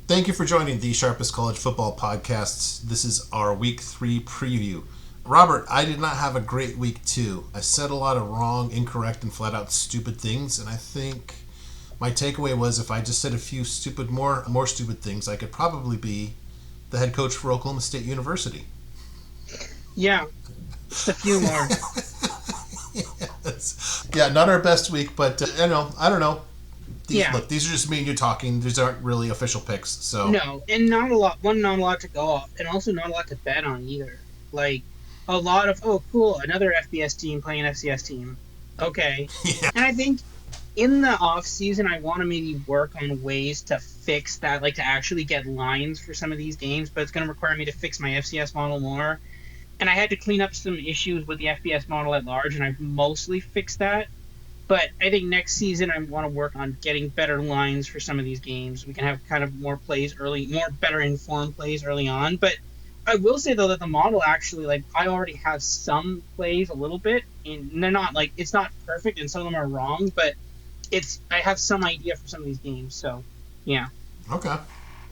Thank you for joining the Sharpest College Football Podcast. This is our Week 3 preview. Robert, I did not have a great Week 2. I said a lot of wrong, incorrect, and flat-out stupid things, and I think my takeaway was if I just said a few more stupid things, I could probably be the head coach for Oklahoma State University. Yeah, just a few more. Yes. Yeah, not our best week, but I don't know. Look, these are just me and you talking. These aren't really official picks, so no, and not a lot to go off, and also not a lot to bet on either. Like a lot of cool, another FBS team playing an FCS team. Okay, yeah. And I think in the off season, I want to maybe work on ways to fix that, like to actually get lines for some of these games, but it's going to require me to fix my FCS model more. And I had to clean up some issues with the FBS model at large, and I've mostly fixed that. But I think next season I want to work on getting better lines for some of these games. We can have kind of more plays early, more better informed plays early on. But I will say, though, that the model actually, like, I already have some plays a little bit. And they're not, like, it's not perfect, and some of them are wrong. But I have some idea for some of these games. So, yeah. Okay.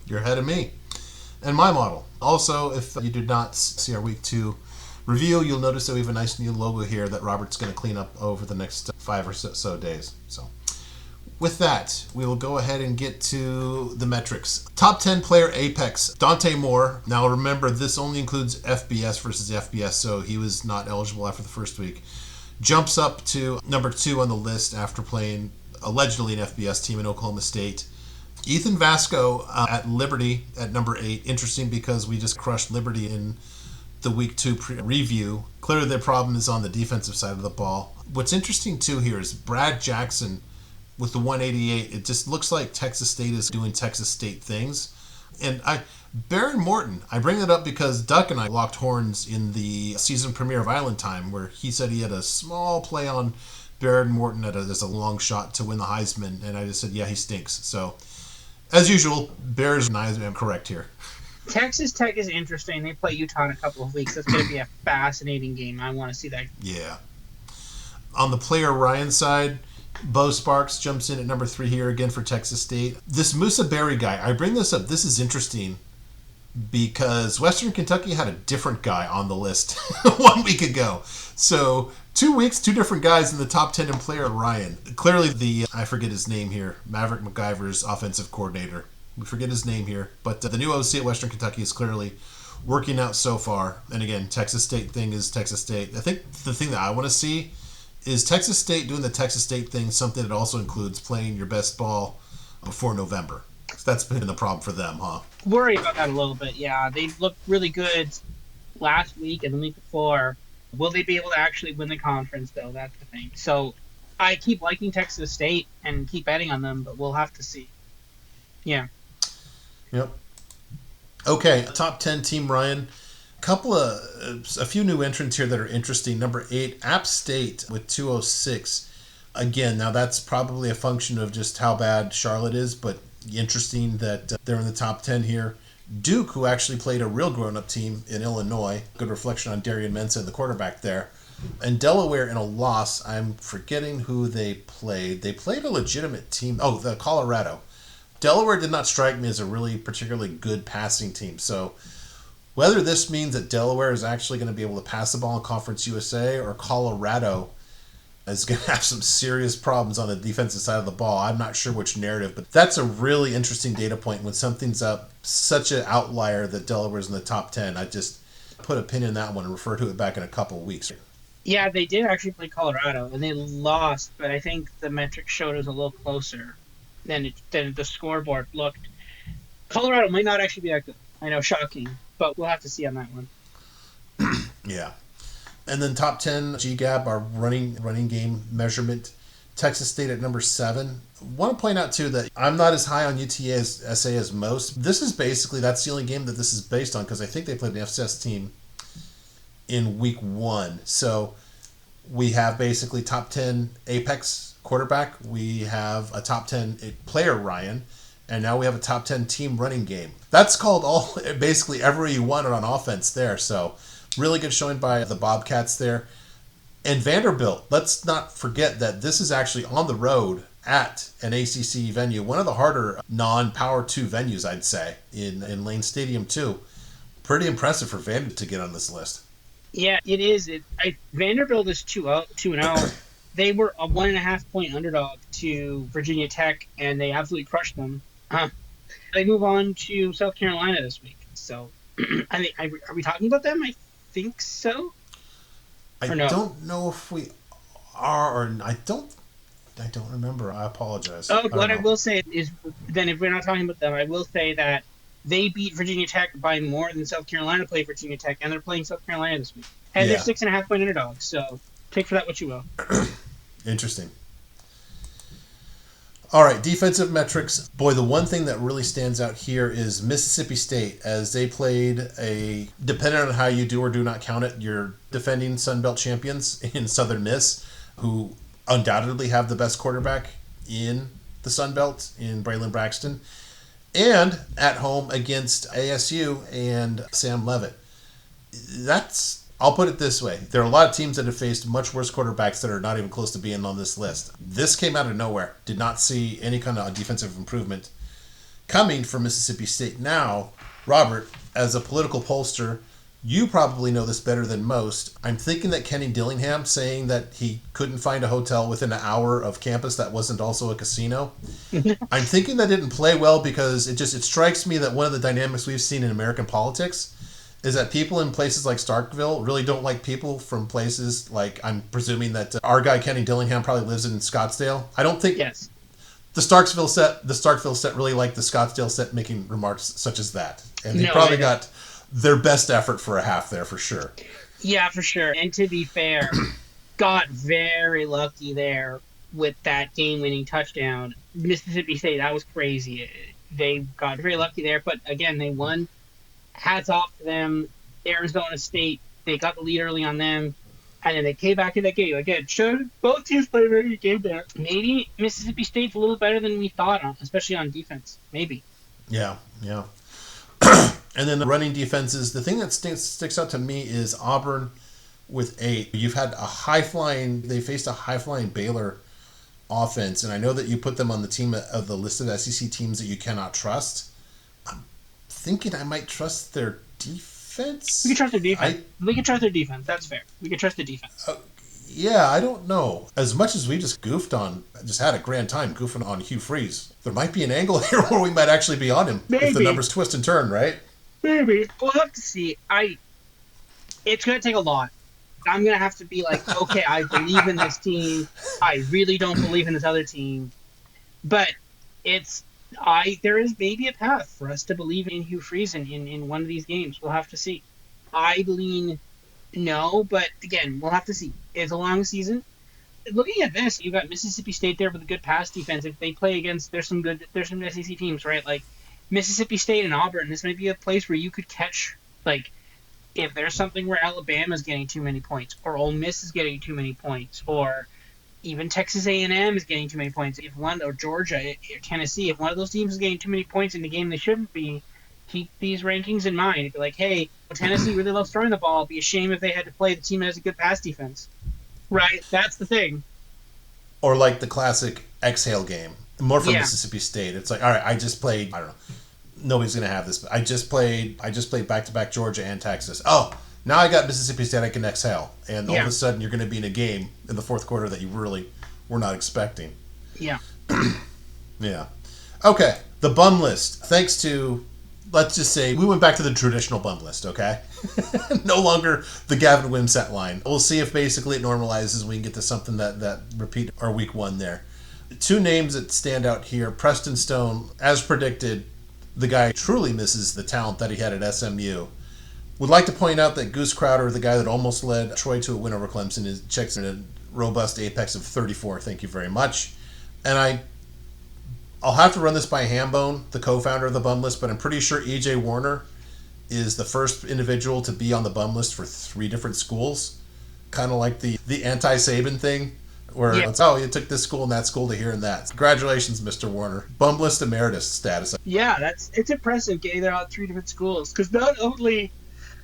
You're ahead of me. And my model. Also, if you did not see our Week 2 review, you'll notice that we have a nice new logo here that Robert's going to clean up over the next 5 or so days. So, with that, we will go ahead and get to the metrics. Top 10 player Apex, Dante Moore. Now remember, this only includes FBS versus FBS, so he was not eligible after the first week. Jumps up to number 2 on the list after playing allegedly an FBS team in Oklahoma State. Ethan Vasco at Liberty at number 8. Interesting because we just crushed Liberty in the Week 2 review. Clearly their problem is on the defensive side of the ball. What's interesting too here is Brad Jackson with the 188. It just looks like Texas State is doing Texas State things. And Baron Morton, I bring that up because Duck and I locked horns in the season premiere of Island Time where he said he had a small play on Baron Morton as a long shot to win the Heisman, and I just said, yeah, he stinks. So, as usual, Bears and I am correct here. Texas Tech is interesting. They play Utah in a couple of weeks. That's going to be a fascinating game. I want to see that. Yeah. On the player Ryan side, Bo Sparks jumps in at number 3 here again for Texas State. This Musa Berry guy, I bring this up. This is interesting because Western Kentucky had a different guy on the list 1 week ago. So 2 weeks, 2 different guys in the top 10 in player Ryan. Clearly I forget his name here, Maverick McIver's offensive coordinator. We forget his name here, but the new OC at Western Kentucky is clearly working out so far. And again, Texas State thing is Texas State. I think the thing that I want to see is Texas State doing the Texas State thing, something that also includes playing your best ball before November. So that's been the problem for them, huh? Worry about that a little bit, yeah. They looked really good last week and the week before. Will they be able to actually win the conference, though? That's the thing. So I keep liking Texas State and keep betting on them, but we'll have to see. Yeah. Yep. Okay, top 10 team Ryan. A few new entrants here that are interesting. Number 8, App State with 206. Again, now that's probably a function of just how bad Charlotte is, but interesting that they're in the top 10 here. Duke, who actually played a real grown-up team in Illinois. Good reflection on Darian Mensah, the quarterback there. And Delaware in a loss. I'm forgetting who they played. They played a legitimate team. Oh, the Colorado. Delaware did not strike me as a really particularly good passing team. So whether this means that Delaware is actually going to be able to pass the ball in Conference USA or Colorado is going to have some serious problems on the defensive side of the ball, I'm not sure which narrative, but that's a really interesting data point when something's up such an outlier that Delaware's in the top 10. I just put a pin in that one and refer to it back in a couple of weeks. Yeah, they did actually play Colorado, and they lost, but I think the metrics showed it was a little closer than the scoreboard looked. Colorado might not actually be that good. I know, shocking, but we'll have to see on that one. Yeah. And then top 10 GGAB, our running game measurement. Texas State at number 7. Want to point out, too, that I'm not as high on UTSA as most. This is basically, that's the only game that this is based on because I think they played an FCS team in week 1. So we have basically top 10 Apex quarterback. We have a top 10 player Ryan. And now we have a top 10 team running game. That's called basically everywhere you want it on offense there. So really good showing by the Bobcats there. And Vanderbilt, let's not forget that this is actually on the road at an ACC venue, one of the harder non-Power 2 venues, I'd say, in Lane Stadium too. Pretty impressive for Vanderbilt to get on this list. Yeah, it is. Vanderbilt is 2-0. They were a 1.5 point underdog to Virginia Tech, and they absolutely crushed them. They move on to South Carolina this week. So, I think, are we talking about them? I think so. I No? don't know if we are, or I don't remember. I apologize. Oh, what I will say is, then if we're not talking about them, I will say that they beat Virginia Tech by more than South Carolina played Virginia Tech, and they're playing South Carolina this week. And they're 6.5 point underdogs, so take for that what you will. Interesting. All right, defensive metrics. Boy, the one thing that really stands out here is Mississippi State, as they played depending on how you do or do not count it, your defending Sun Belt champions in Southern Miss, who undoubtedly have the best quarterback in the Sun Belt in Braylon Braxton, and at home against ASU and Sam Leavitt. I'll put it this way. There are a lot of teams that have faced much worse quarterbacks that are not even close to being on this list. This came out of nowhere. Did not see any kind of defensive improvement coming from Mississippi State. Now, Robert, as a political pollster, you probably know this better than most. I'm thinking that Kenny Dillingham saying that he couldn't find a hotel within an hour of campus that wasn't also a casino. I'm thinking that didn't play well because it strikes me that one of the dynamics we've seen in American politics is that people in places like Starkville really don't like people from places like, I'm presuming that our guy Kenny Dillingham probably lives in Scottsdale. I don't think the Starkville set really liked the Scottsdale set making remarks such as that. And they probably got their best effort for a half there for sure. Yeah, for sure. And to be fair, got very lucky there with that game-winning touchdown. Mississippi State, that was crazy. They got very lucky there, but again, they won. Hats off to them. Arizona State, they got the lead early on them, and then they came back in that game. Again, both teams played a very good game there. Maybe Mississippi State's a little better than we thought, especially on defense. Maybe. Yeah. And then the running defenses, the thing that sticks out to me is Auburn with 8. You've had they faced a high-flying Baylor offense, and I know that you put them on the team of the list of SEC teams that you cannot trust. I'm thinking I might trust their defense. We can trust their defense. We can trust their defense. That's fair. We can trust the defense. Yeah, I don't know. As much as we just had a grand time goofing on Hugh Freeze, there might be an angle here where we might actually be on him if the numbers twist and turn, right? Maybe. We'll have to see. It's going to take a lot. I'm going to have to be like, okay, I believe in this team. I really don't believe in this other team. But there is maybe a path for us to believe in Hugh Freeze in one of these games. We'll have to see. I lean no, but again, we'll have to see. It's a long season. Looking at this, you've got Mississippi State there with a good pass defense. If they play against, there's some SEC teams, right? Like Mississippi State and Auburn. This might be a place where you could catch, like, if there's something where Alabama's getting too many points, or Ole Miss is getting too many points, or even Texas A&M is getting too many points. Or Georgia or Tennessee, if one of those teams is getting too many points in the game they shouldn't be, keep these rankings in mind. It'd be like, hey, Tennessee really loves throwing the ball. It'd be a shame if they had to play the team that has a good pass defense. Right? That's the thing. Or like the classic exhale game. More from Mississippi State. It's like, all right, I just played, I don't know. Nobody's going to have this, but I just played back-to-back Georgia and Texas. Oh, now I got Mississippi State, I can exhale. And all of a sudden you're going to be in a game in the fourth quarter that you really were not expecting. Yeah. Yeah. Okay, the bum list. Thanks to, let's just say, we went back to the traditional bum list, okay? No longer the Gavin Wimsatt line. We'll see if basically it normalizes and we can get to something that repeat our week one there. 2 names that stand out here. Preston Stone, as predicted, the guy truly misses the talent that he had at SMU. Would like to point out that Goose Crowder, the guy that almost led Troy to a win over Clemson, checks in a robust apex of 34. Thank you very much. And I'll have to run this by Hambone, the co-founder of the bum list, but I'm pretty sure E.J. Warner is the first individual to be on the bum list for 3 different schools. Kind of like the anti-Saban thing, where it's, you took this school and that school to here and that. Congratulations, Mr. Warner. Bum list emeritus status. Yeah, it's impressive getting there on 3 different schools. Because not only,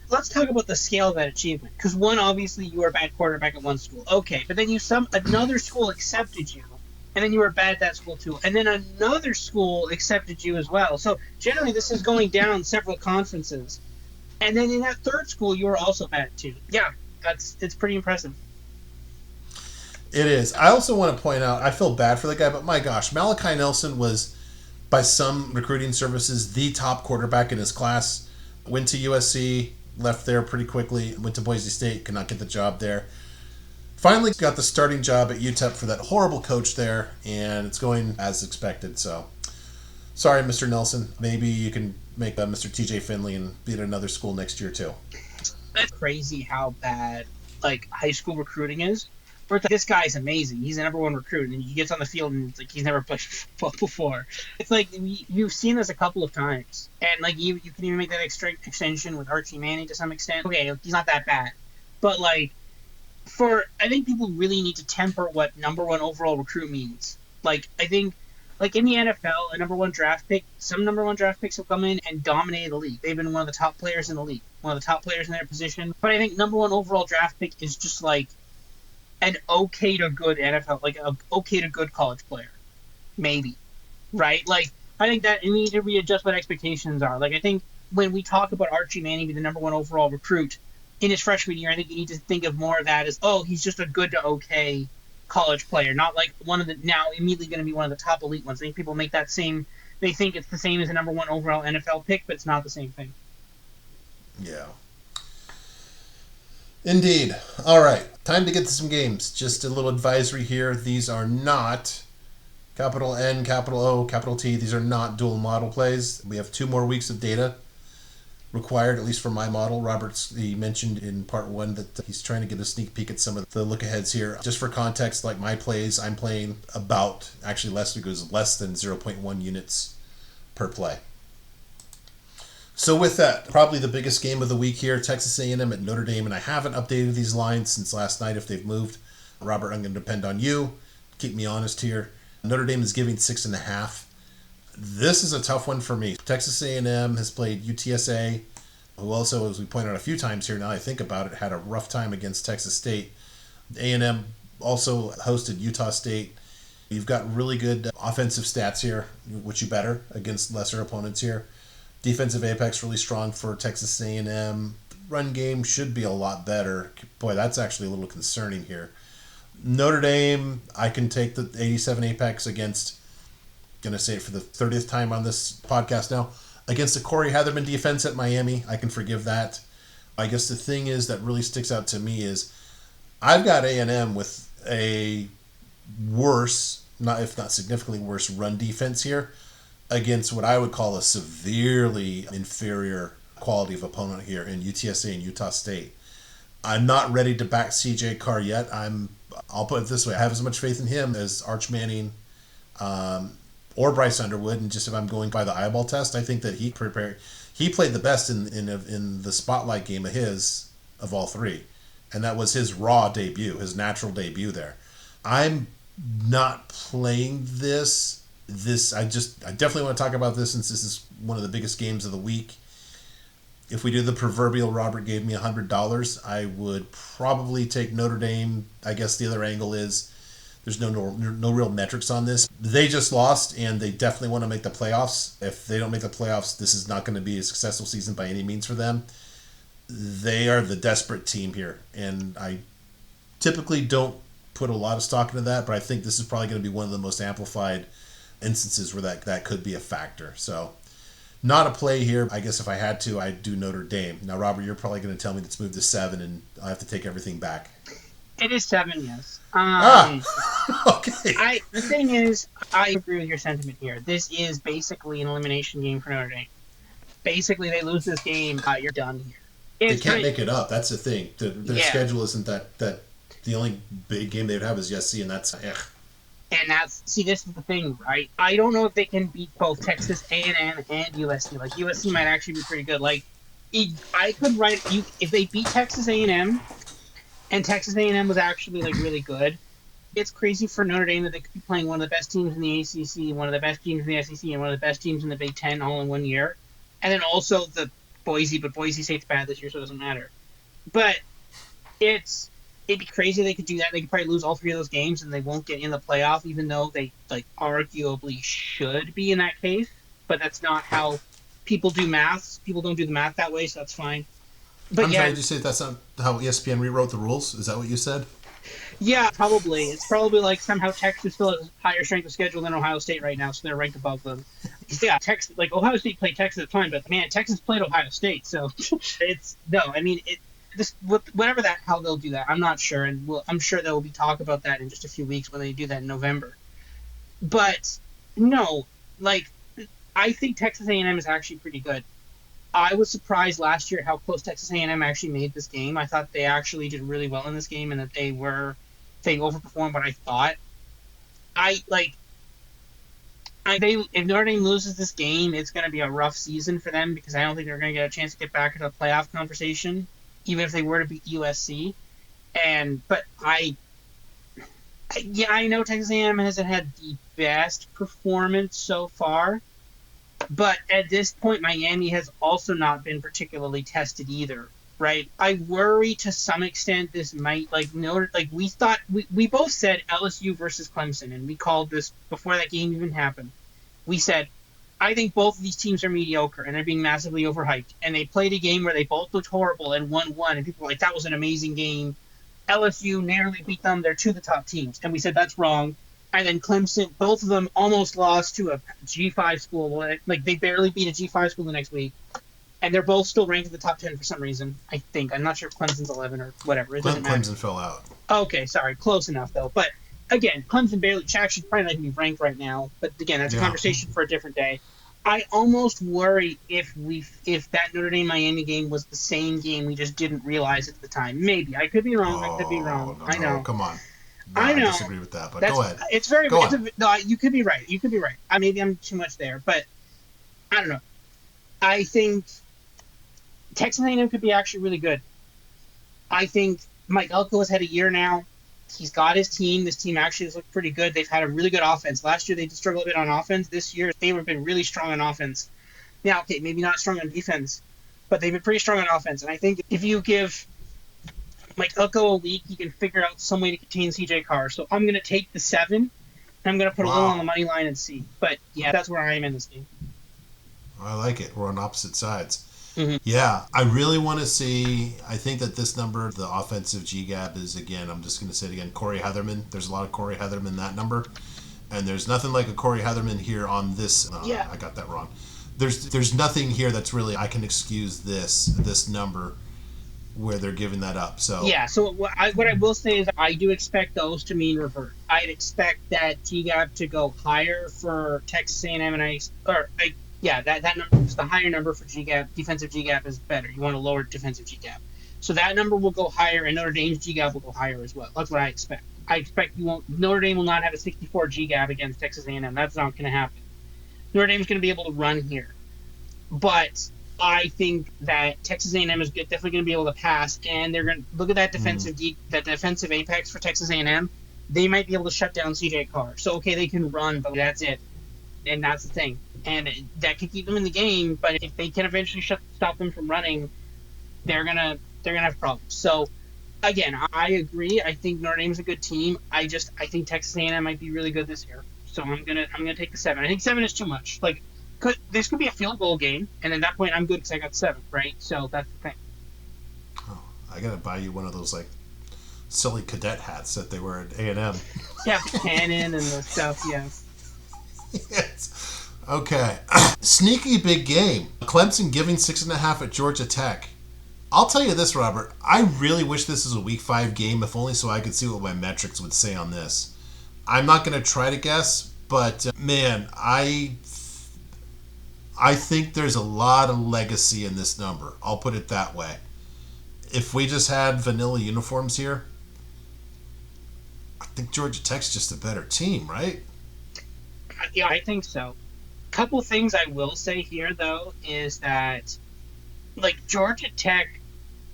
let's talk about the scale of that achievement. Because one, obviously, you were a bad quarterback at one school. Okay, but then another school accepted you. and then you were bad at that school too, and then another school accepted you as well. So generally, this is going down several conferences, and then in that third school, you were also bad too. Yeah, it's pretty impressive. It is. I also want to point out, I feel bad for the guy, but my gosh, Malachi Nelson was, by some recruiting services, the top quarterback in his class. Went to USC, left there pretty quickly, went to Boise State, could not get the job there. Finally got the starting job at UTEP for that horrible coach there, and it's going as expected. So, sorry, Mr. Nelson. Maybe you can make Mr. TJ Finley and be at another school next year, too. It's crazy how bad like high school recruiting is. Where it's like, this guy's amazing. He's the number one recruit, and he gets on the field and it's like he's never played football before. It's like you've seen this a couple of times, and like you can even make that extension with Archie Manning to some extent. Okay, he's not that bad, but like I think people really need to temper what number one overall recruit means. Like I think like in the NFL, a number one draft pick, some number one draft picks have come in and dominated the league. They've been one of the top players in the league, one of the top players in their position. But I think number one overall draft pick is just like an okay to good NFL, like a okay to good college player, maybe, right? Like I think that we need to readjust what expectations are. Like I think when we talk about Archie Manning being the number one overall recruit in his freshman year, I think you need to think of more of that as, oh, he's just a good to okay college player, not like one of the now immediately going to be one of the top elite ones. I think people make that same, they think it's the same as a number one overall NFL pick, but it's not the same thing. Yeah. Indeed. All right. Time to get to some games. Just a little advisory here. These are not capital N, capital O, capital T. These are not dual model plays. We have 2 more weeks of data required, at least for my model. He mentioned in part 1 that he's trying to get a sneak peek at some of the look-aheads here. Just for context, like my plays, I'm playing about, actually less than 0.1 units per play. So with that, probably the biggest game of the week here, Texas A&M at Notre Dame, and I haven't updated these lines since last night if they've moved. Robert, I'm going to depend on you. Keep me honest here. Notre Dame is giving 6.5. This is a tough one for me. Texas A&M has played UTSA, who also, as we pointed out a few times here, now I think about it, had a rough time against Texas State. A&M also hosted Utah State. You've got really good offensive stats here, which you better against lesser opponents here. Defensive apex really strong for Texas A&M. Run game should be a lot better. Boy, that's actually a little concerning here. Notre Dame, I can take the 87 apex against, going to say it for the 30th time on this podcast now, against the Corey Heatherman defense at Miami. I can forgive that. I guess the thing is that really sticks out to me is I've got A&M with a worse, if not significantly worse, run defense here against what I would call a severely inferior quality of opponent here in UTSA and Utah State. I'm not ready to back CJ Carr yet. I'll put it this way. I have as much faith in him as Arch Manning or Bryce Underwood. And just if I'm going by the eyeball test, I think that he played the best in the spotlight game of all 3. And that was his raw debut, his natural debut there. I'm not playing this. I definitely want to talk about this since this is one of the biggest games of the week. If we do the proverbial Robert gave me $100, I would probably take Notre Dame. I guess the other angle is there's no real metrics on this. They just lost, and they definitely want to make the playoffs. If they don't make the playoffs, this is not going to be a successful season by any means for them. They are the desperate team here, and I typically don't put a lot of stock into that, but I think this is probably going to be one of the most amplified instances where that could be a factor. So not a play here. I guess if I had to, I'd do Notre Dame. Now, Robert, you're probably going to tell me it's moved to 7, and I have to take everything back. It is 7, yes. Okay. The thing is, I agree with your sentiment here. This is basically an elimination game for Notre Dame. Basically, they lose this game, you're done here. They can't make it up. That's the thing. Their schedule isn't that the only big game they would have is USC, and that's And this is the thing, right? I don't know if they can beat both Texas A&M and USC. Like, USC might actually be pretty good. Like, I could write if they beat Texas A&M, and Texas A&M was actually like really good. It's crazy for Notre Dame that they could be playing one of the best teams in the ACC, one of the best teams in the SEC, and one of the best teams in the Big Ten all in one year, and then also the Boise. But Boise State's bad this year, so it doesn't matter. But it's it'd be crazy if they could do that. They could probably lose all three of those games and they won't get in the playoff, even though they like arguably should be in that case. But that's not how people do math. People don't do the math that way, so that's fine. But I'm sorry, yeah, did you say that's not how ESPN rewrote the rules? Is that what you said? yeah, probably. It's probably like somehow Texas still has higher strength of schedule than Ohio State right now, so they're ranked above them. Yeah, Texas, like Ohio State played Texas at the time, but man, Texas played Ohio State, so it's no. I mean, it just whatever that how they'll do that, I'm not sure, and I'm sure there will be talk about that in just a few weeks when they do that in November. But no, like I think Texas A&M is actually pretty good. I was surprised last year how close Texas A&M actually made this game. I thought they actually did really well in this game and that they overperformed what I thought. I like they if Notre Dame loses this game, it's going to be a rough season for them because I don't think they're going to get a chance to get back into the playoff conversation, even if they were to beat USC. But yeah, I know Texas A&M hasn't had the best performance so far, but at this point, Miami has also not been particularly tested either, right? I worry to some extent this might we thought we both said LSU versus Clemson, and we called this before that game even happened. We said I think both of these teams are mediocre and they're being massively overhyped, and they played a game where they both looked horrible and won one, and people were like that was an amazing game. LSU narrowly beat them; they're two of the top teams, and we said that's wrong. And then Clemson, both of them almost lost to a G5 school. Like they barely beat a G5 school the next week, and they're both still ranked in the top 10 for some reason. I think I'm not sure if Clemson's 11 or whatever. It doesn't matter. Clemson fell out. Okay, sorry, close enough though. But again, Clemson barely actually probably not even be ranked right now. But again, that's a conversation for a different day. I almost worry if that Notre Dame Miami game was the same game we just didn't realize at the time. Maybe I could be wrong. I could be wrong. No, I know. Come on. No, I know. I disagree with that, but go ahead. It's very. Go it's no, you could be right. You could be right. Maybe I'm too much there, but I don't know. I think Texas A&M could be actually really good. I think Mike Elko has had a year now. He's got his team. This team actually has looked pretty good. They've had a really good offense. Last year they did struggle a bit on offense. This year they've been really strong on offense. Now, okay, maybe not strong on defense, but they've been pretty strong on offense. And I think if you give Mike Elko a week, he can figure out some way to contain CJ Carr. So I'm going to take the 7, and I'm going to put a little on the money line and see. But yeah, that's where I am in this game. I like it. We're on opposite sides. Mm-hmm. Yeah, I really want to see. I think that this number, the offensive G-gap, is, again, I'm just going to say it again, Corey Heatherman. There's a lot of Corey Heatherman in that number. And there's nothing like a Corey Heatherman here on this. Yeah. I got that wrong. There's nothing here that's really, I can excuse this number where they're giving that up. So yeah, so what I will say is I do expect those to mean revert. I'd expect that G-gap to go higher for Texas A&M, that number is the higher number for G-gap. Defensive G-gap is better. You want a lower defensive G-gap. So that number will go higher, and Notre Dame's G-gap will go higher as well. That's what I expect. I expect Notre Dame will not have a 64 G-gap against Texas A&M. That's not going to happen. Notre Dame's going to be able to run here. But I think that Texas A&M is definitely going to be able to pass, and they're going to look at that defensive apex for Texas A&M. They might be able to shut down CJ Carr. So okay, they can run, but that's it, and that's the thing, and that could keep them in the game. But if they can eventually stop them from running, they're gonna have problems. So again, I agree. I think Notre Dame's a good team. I think Texas A&M might be really good this year. So I'm gonna take the 7. I think 7 is too much. This could be a field goal game, and at that point, I'm good because I got 7, right? So that's the thing. Oh, I gotta buy you one of those silly cadet hats that they wear at A&M. Yeah, the cannon and the stuff. Yeah. Yes. Okay. Sneaky big game. Clemson giving 6.5 at Georgia Tech. I'll tell you this, Robert. I really wish this was a Week 5 game, if only so I could see what my metrics would say on this. I'm not gonna try to guess, but man, I think there's a lot of legacy in this number. I'll put it that way. If we just had vanilla uniforms here, I think Georgia Tech's just a better team, right? Yeah, I think so. Couple things I will say here, though, is that Georgia Tech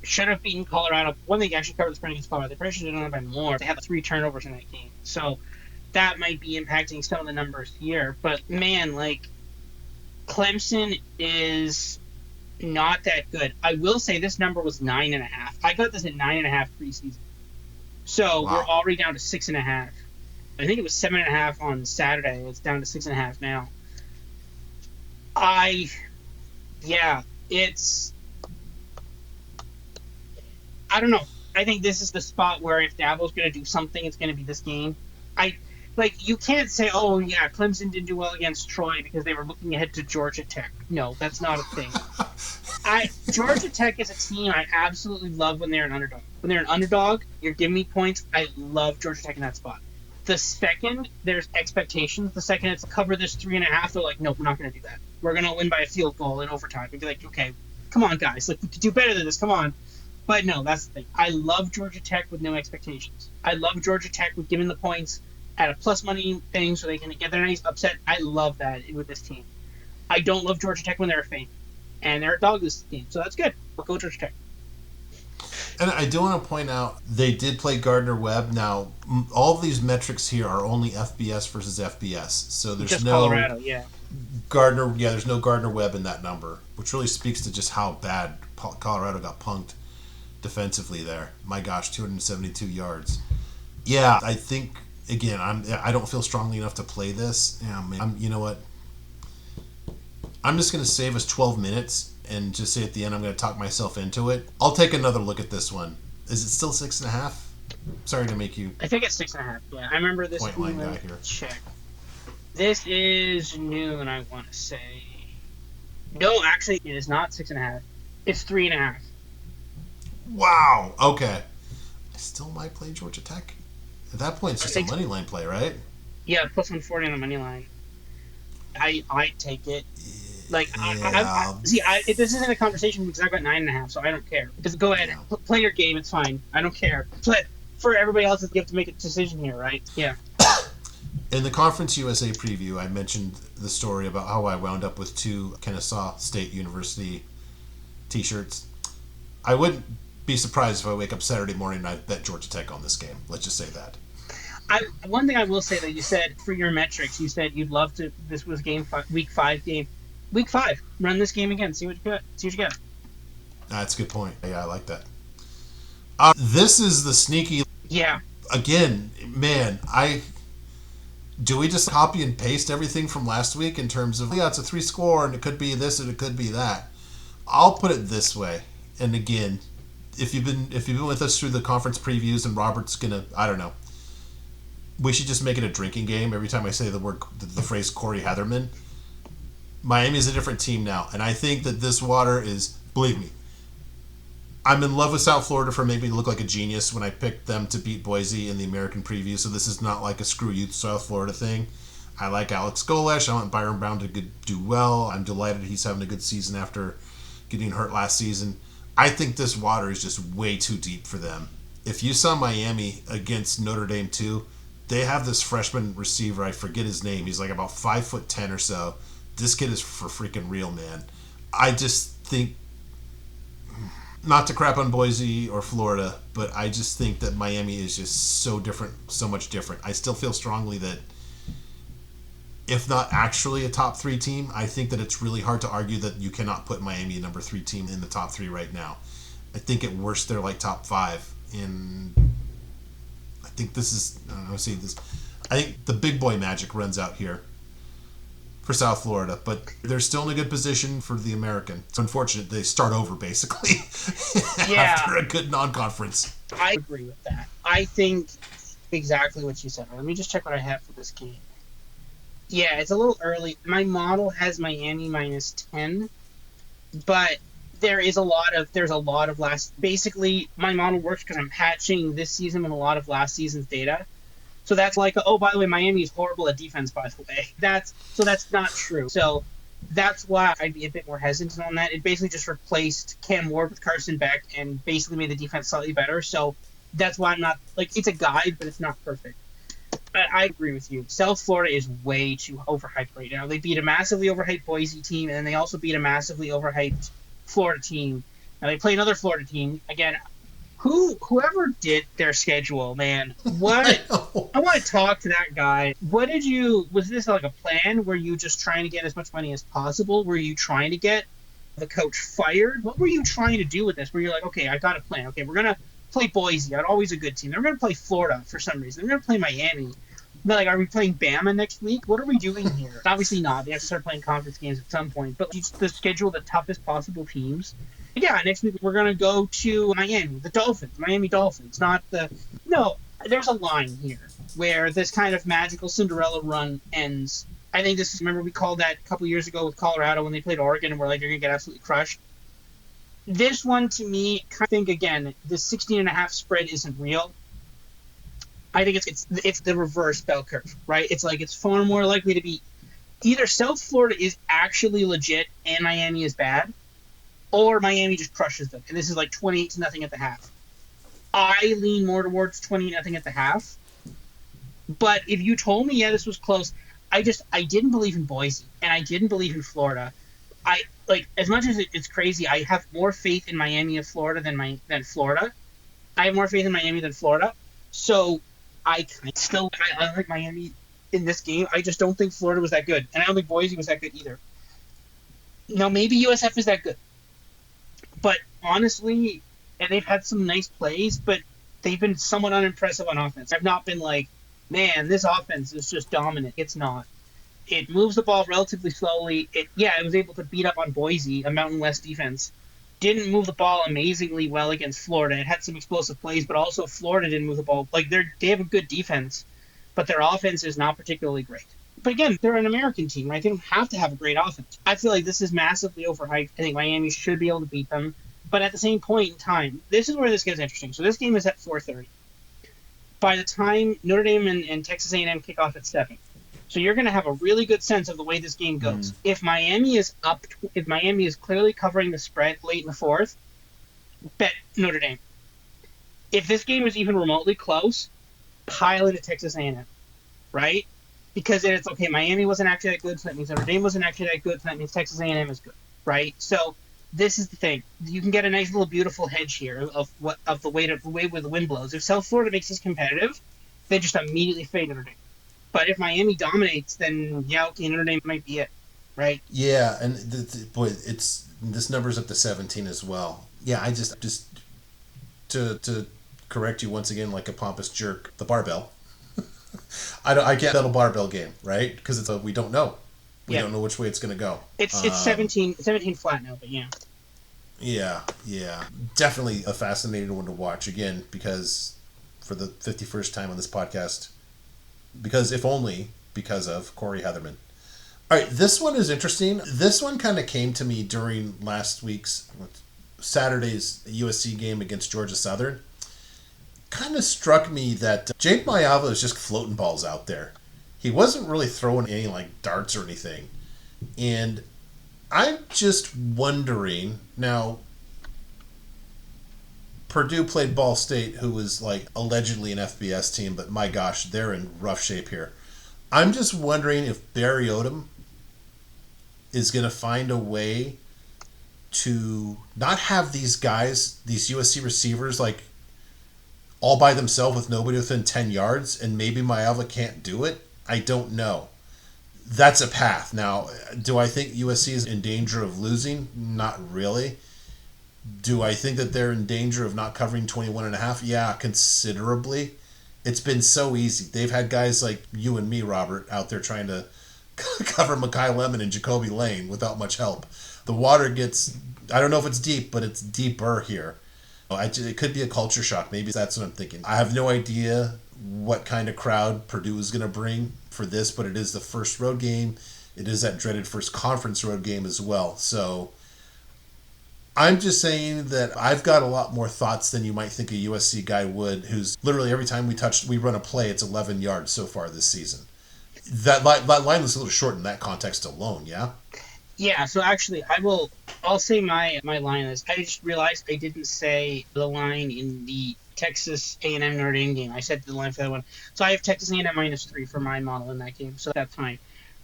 should have beaten Colorado. One thing actually covered the spread against Colorado. They probably should have done it by more. They had 3 turnovers in that game. So that might be impacting some of the numbers here. But man, Clemson is not that good. I will say this number was 9.5. I got this at 9.5 preseason. So we're Wow. already down to 6.5. I think it was 7.5 on Saturday. It's down to 6.5 now. I Yeah, it's I don't know. I think this is the spot where if Dabo's going to do something, it's going to be this game. I like you can't say, oh yeah, Clemson didn't do well against Troy because they were looking ahead to Georgia Tech. No, that's not a thing. I Georgia Tech is a team I absolutely love when they're an underdog. When they're an underdog, you're giving me points. I love Georgia Tech in that spot. The second there's expectations, the second it's cover this 3.5, they're like, nope, we're not going to do that. We're going to win by a field goal in overtime. We'd be like, okay, come on, guys, like we could do better than this. Come on. But no, that's the thing. I love Georgia Tech with no expectations. I love Georgia Tech with giving the points at a plus money thing so they can get their nice upset. I love that with this team. I don't love Georgia Tech when they're a favorite. And they're a dog this team, so that's good. We'll go Georgia Tech. And I do want to point out they did play Gardner Webb. Now, all of these metrics here are only FBS versus FBS, so there's Just no Colorado, yeah. Gardner. Yeah, there's no Gardner Webb in that number, which really speaks to just how bad Colorado got punked defensively there. My gosh, 272 yards. Yeah, I think again, I don't feel strongly enough to play this. Yeah, man, you know what? I'm just going to save us 12 minutes and just say at the end I'm going to talk myself into it. I'll take another look at this one. Is it still 6.5? Sorry to make you I think it's 6.5. Yeah, I remember this. point line guy here. Check. This is noon. I want to say. No, actually, it is not 6.5. It's 3.5. Wow. Okay. I still might play Georgia Tech. At that point, it's just a think so. money line play, right? Yeah, plus 140 on the money line. I take it. Like Yeah. this isn't a conversation because I've got 9.5, so I don't care. Just go ahead, Yeah. play your game. It's fine. I don't care. But for everybody else, you have to make a decision here, right? Yeah. In the Conference USA preview, I mentioned the story about how I wound up with 2 Kennesaw State University T-shirts. I wouldn't be surprised if I wake up Saturday morning and I bet Georgia Tech on this game. Let's just say that. One thing I will say that you said for your metrics, you said you'd love to. This was week 5 game. Week 5, run this game again. See what you got. See what you got. That's a good point. Yeah, I like that. This is the sneaky. Yeah. Again, man, do we just copy and paste everything from last week in terms of, yeah, it's a 3 score and it could be this and it could be that. I'll put it this way. And again, if you've been with us through the conference previews and Robert's gonna, I don't know, we should just make it a drinking game every time I say the phrase Corey Heatherman. Miami's a different team now, and I think that this water is, believe me, I'm in love with South Florida for making me look like a genius when I picked them to beat Boise in the American preview, so this is not like a screw you South Florida thing. I like Alex Golesh. I want Byron Brown to do well. I'm delighted he's having a good season after getting hurt last season. I think this water is just way too deep for them. If you saw Miami against Notre Dame too, they have this freshman receiver, I forget his name. He's like about 5'10" or so. This kid is for freaking real, man. I just think, not to crap on Boise or Florida, but I just think that Miami is just so different, so much different. I still feel strongly that if not actually a top 3 team, I think that it's really hard to argue that you cannot put Miami a number 3 team in the top 3 right now. I think at worst they're like top 5. And I think this is, I don't know, see this. I think the big boy magic runs out here for South Florida, but they're still in a good position for the American. It's unfortunate they start over basically after a good non-conference. I agree with that. I think exactly what you said. Let me just check what I have for this game. Yeah, it's a little early. My model has Miami minus 10, but there's a lot of last. Basically, my model works because I'm hatching this season with a lot of last season's data. So that's like, oh, by the way, Miami is horrible at defense, by the way. That's not true. So that's why I'd be a bit more hesitant on that. It basically just replaced Cam Ward with Carson Beck and basically made the defense slightly better. So that's why I'm not, like, it's a guide, but it's not perfect. But I agree with you. South Florida is way too overhyped right now. They beat a massively overhyped Boise team, and then they also beat a massively overhyped Florida team. Now they play another Florida team. Again, whoever did their schedule, man, what I want to talk to that guy. Was this like a plan? Were you just trying to get as much money as possible? Were you trying to get the coach fired? What were you trying to do with this? Where you're like, okay, I got a plan. Okay, we're gonna play Boise. That's always a good team. They're going to play Florida for some reason. They're going to play Miami. But, like, are we playing Bama next week? What are we doing here? Obviously not. They have to start playing conference games at some point. But just to schedule the toughest possible teams. Yeah, next week we're going to go to Miami, the Dolphins, Miami Dolphins. Not the... No, there's a line here where this kind of magical Cinderella run ends. I think this is... Remember we called that a couple years ago with Colorado when they played Oregon and we're like, you're going to get absolutely crushed. This one, to me, I think, again, the 16.5 spread isn't real. I think it's the reverse bell curve, right? It's like it's far more likely to be either South Florida is actually legit and Miami is bad, or Miami just crushes them. And this is like 28-0 at the half. I lean more towards 20-0 at the half. But if you told me, yeah, this was close, I didn't believe in Boise and I didn't believe in Florida. As much as it's crazy, I have more faith in Miami of Florida than Florida. I have more faith in Miami than Florida. So I like Miami in this game. I just don't think Florida was that good. And I don't think Boise was that good either. Now, maybe USF is that good. But honestly, and they've had some nice plays, but they've been somewhat unimpressive on offense. I've not been like, man, this offense is just dominant. It's not. It moves the ball relatively slowly. It was able to beat up on Boise, a Mountain West defense. Didn't move the ball amazingly well against Florida. It had some explosive plays, but also Florida didn't move the ball. Like they have a good defense, but their offense is not particularly great. But again, they're an American team, right? They don't have to have a great offense. I feel like this is massively overhyped. I think Miami should be able to beat them. But at the same point in time, this is where this gets interesting. So this game is at 4:30. By the time Notre Dame and Texas A&M kick off at 7. So you're going to have a really good sense of the way this game goes. If Miami is clearly covering the spread late in the fourth, bet Notre Dame. If this game is even remotely close, pile into Texas A&M, right? Because then it's okay. Miami wasn't actually that good, so that means Notre Dame wasn't actually that good, so that means Texas A&M is good, right? So this is the thing. You can get a nice little beautiful hedge here of the way where the wind blows. If South Florida makes this competitive, they just immediately fade Notre Dame. But if Miami dominates, then Notre Dame might be it, right? Yeah, and this number's up to 17 as well. Yeah, I just to correct you once again, like a pompous jerk, the barbell. I get that a barbell game, right? Because it's we don't know. We don't know which way it's going to go. It's 17 flat now, but yeah. Yeah. Definitely a fascinating one to watch again because for the 51st time on this podcast. Because if only because of Corey Heatherman. All right, this one is interesting. This one kind of came to me during last week's Saturday's USC game against Georgia Southern. Kind of struck me that Jake Mayava is just floating balls out there. He wasn't really throwing any like darts or anything. And I'm just wondering, now Purdue played Ball State, who was like allegedly an FBS team, but my gosh, they're in rough shape here. I'm just wondering if Barry Odom is going to find a way to not have these guys, these USC receivers, like all by themselves with nobody within 10 yards, and maybe Mayava can't do it. I don't know. That's a path. Now, do I think USC is in danger of losing? Not really. Do I think that they're in danger of not covering 21.5? Yeah, considerably. It's been so easy. They've had guys like you and me, Robert, out there trying to cover Mekhi Lemon and Jacoby Lane without much help. The water gets, I don't know if it's deep, but it's deeper here. It could be a culture shock. Maybe that's what I'm thinking. I have no idea what kind of crowd Purdue is going to bring for this, but it is the first road game. It is that dreaded first conference road game as well. So I'm just saying that I've got a lot more thoughts than you might think a USC guy would, who's literally every time we run a play, it's 11 yards so far this season. That line was a little short in that context alone, yeah? Yeah, so actually, I'll say my line is, I just realized I didn't say the line in the Texas A&M Notre Dame game. I said the line for that one. So I have Texas A&M -3 for my model in that game, so that's fine.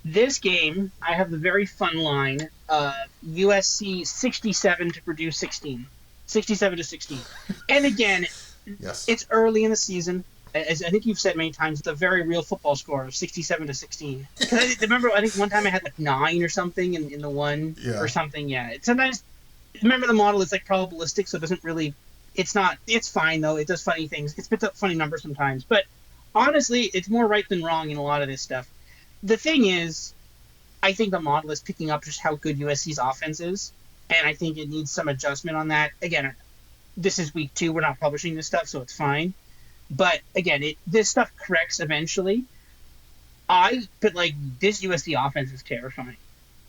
This game, I have the very fun line, USC 67 to Purdue 16. 67-16. And again, yes, it's early in the season. As I think you've said many times, it's a very real football score of 67-16. I remember, I think one time I had like 9 or something in the one or something. Yeah. Sometimes, remember the model is like probabilistic, so it doesn't really It's fine though. It does funny things. It spits up funny numbers sometimes, but honestly, it's more right than wrong in a lot of this stuff. The thing is, I think the model is picking up just how good USC's offense is, and I think it needs some adjustment on that. Again, this is week 2. We're not publishing this stuff, so it's fine. But again, this stuff corrects eventually. But like this USC offense is terrifying.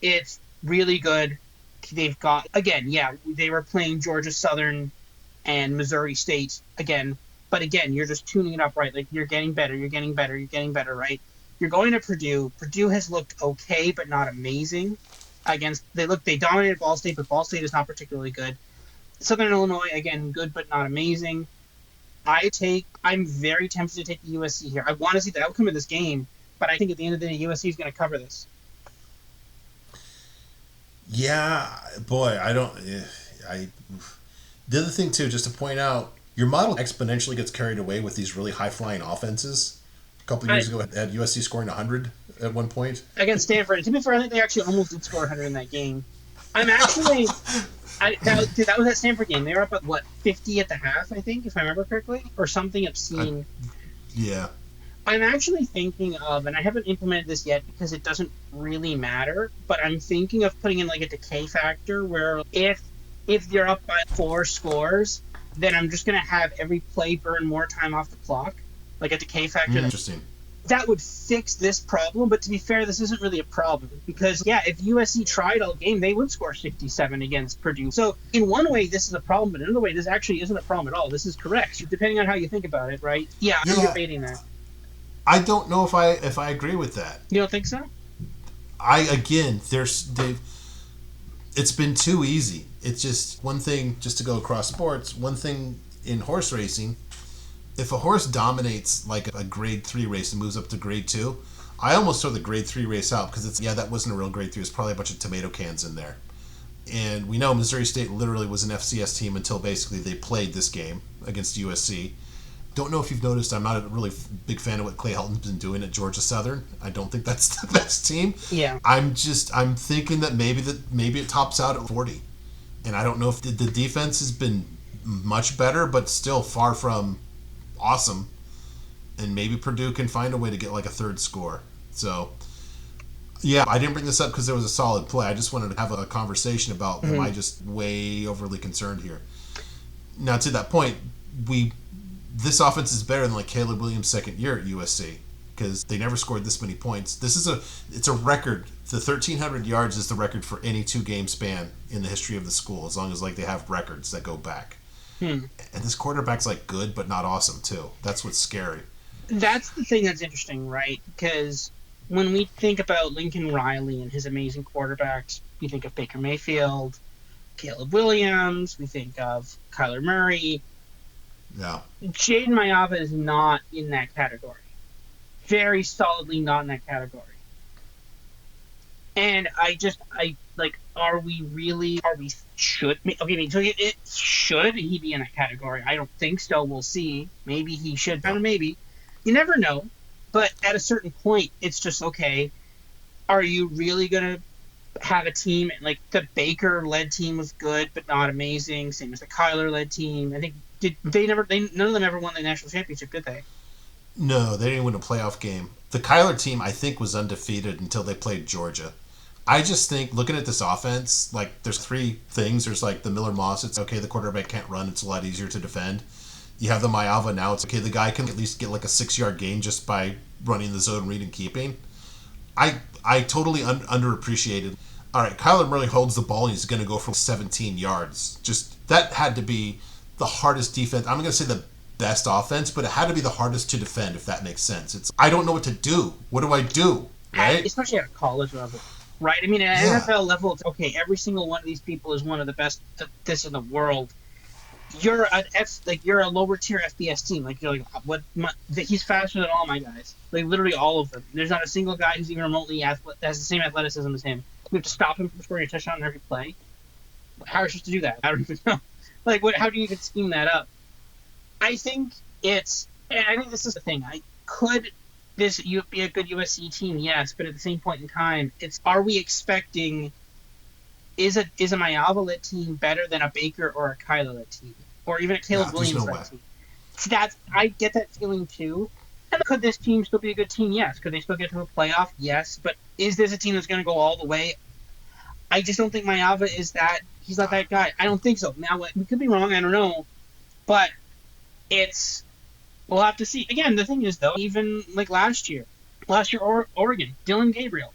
It's really good. They've got, again, yeah, they were playing Georgia Southern and Missouri State again. But again, you're just tuning it up right. Like you're getting better, right? You're going to Purdue. Purdue has looked okay, but not amazing. They dominated Ball State, but Ball State is not particularly good. Southern Illinois, again, good but not amazing. I'm very tempted to take the USC here. I want to see the outcome of this game, but I think at the end of the day, USC is going to cover this. Yeah, boy, I don't. The other thing too, just to point out, your model exponentially gets carried away with these really high flying offenses. A couple of years ago, had USC scoring 100 at one point against Stanford. To be fair, I think they actually almost did score 100 in that game. That was that Stanford game. They were up at 50 at the half, I think, if I remember correctly, or something obscene. Yeah. I'm actually thinking of, and I haven't implemented this yet because it doesn't really matter, but I'm thinking of putting in like a decay factor where if you're up by 4 scores, then I'm just going to have every play burn more time off the clock, like a decay factor. Interesting. That would fix this problem, but to be fair, this isn't really a problem because, yeah, if USC tried all game, they would score 67 against Purdue. So in one way, this is a problem, but in another way, this actually isn't a problem at all. This is correct, depending on how you think about it, right? Yeah, I'm debating that. I don't know if I agree with that. You don't think so? It's been too easy. It's just one thing, just to go across sports, one thing in horse racing, if a horse dominates like a grade 3 race and moves up to grade 2, I almost throw the grade 3 race out because that wasn't a real grade 3. It's probably a bunch of tomato cans in there. And we know Missouri State literally was an FCS team until basically they played this game against USC. Don't know if you've noticed, I'm not a really big fan of what Clay Helton's been doing at Georgia Southern. I don't think that's the best team. Yeah. I'm thinking that maybe it tops out at 40. And I don't know if the defense has been much better, but still far from awesome. And maybe Purdue can find a way to get like a third score. So, yeah, I didn't bring this up because there was a solid play. I just wanted to have a conversation about, am I just way overly concerned here? Now, to that point, this offense is better than like Caleb Williams' second year at USC because they never scored this many points. It's a record. The 1,300 yards is the record for any 2-game span in the history of the school, as long as like they have records that go back. And this quarterback's like good, but not awesome too. That's what's scary. That's the thing that's interesting, right? Because when we think about Lincoln Riley and his amazing quarterbacks, we think of Baker Mayfield, Caleb Williams, we think of Kyler Murray. Yeah. Jaden Mayava is not in that category. Very solidly not in that category. And should he be in that category? I don't think so. We'll see. Maybe he should. I don't know, maybe. You never know. But at a certain point, it's just, okay, are you really going to have a team? Like, the Baker-led team was good, but not amazing. Same as the Kyler-led team. I think, none of them ever won the national championship, did they? No, they didn't win a playoff game. The Kyler team, I think, was undefeated until they played Georgia. I just think, looking at this offense, like, there's 3 things. There's, like, the Miller-Moss. It's, okay, the quarterback can't run. It's a lot easier to defend. You have the Mayava now. It's, okay, the guy can at least get, like, a 6-yard gain just by running the zone read and keeping. I totally underappreciated. All right, Kyler Murray holds the ball, and he's going to go for 17 yards. Just, that had to be the hardest defense. I'm going to say the best offense, but it had to be the hardest to defend, if that makes sense. I don't know what to do. What do I do? Right? Especially at a college level. Right? I mean, at NFL level, it's okay, every single one of these people is one of the best at this in the world. You're a lower tier FBS team. Like, you're like, he's faster than all my guys. Like, literally all of them. There's not a single guy who's even remotely has the same athleticism as him. We have to stop him from scoring a touchdown on every play. How are you supposed to do that? I don't even know. Like, how do you even scheme that up? I think this is the thing. Could this be a good USC team? Yes, but at the same point in time, are we expecting, is a Mayava-led team better than a Baker or a Kyler-led team? or even a Caleb There's no Williams way. led team. So I get that feeling too. And could this team still be a good team? Yes. Could they still get to a playoff? Yes. But is this a team that's going to go all the way? I just don't think Maeva is that. He's not that guy. I don't think so. Now, we could be wrong. I don't know. But we'll have to see. Again, the thing is, though, even like last year, Oregon, Dylan Gabriel,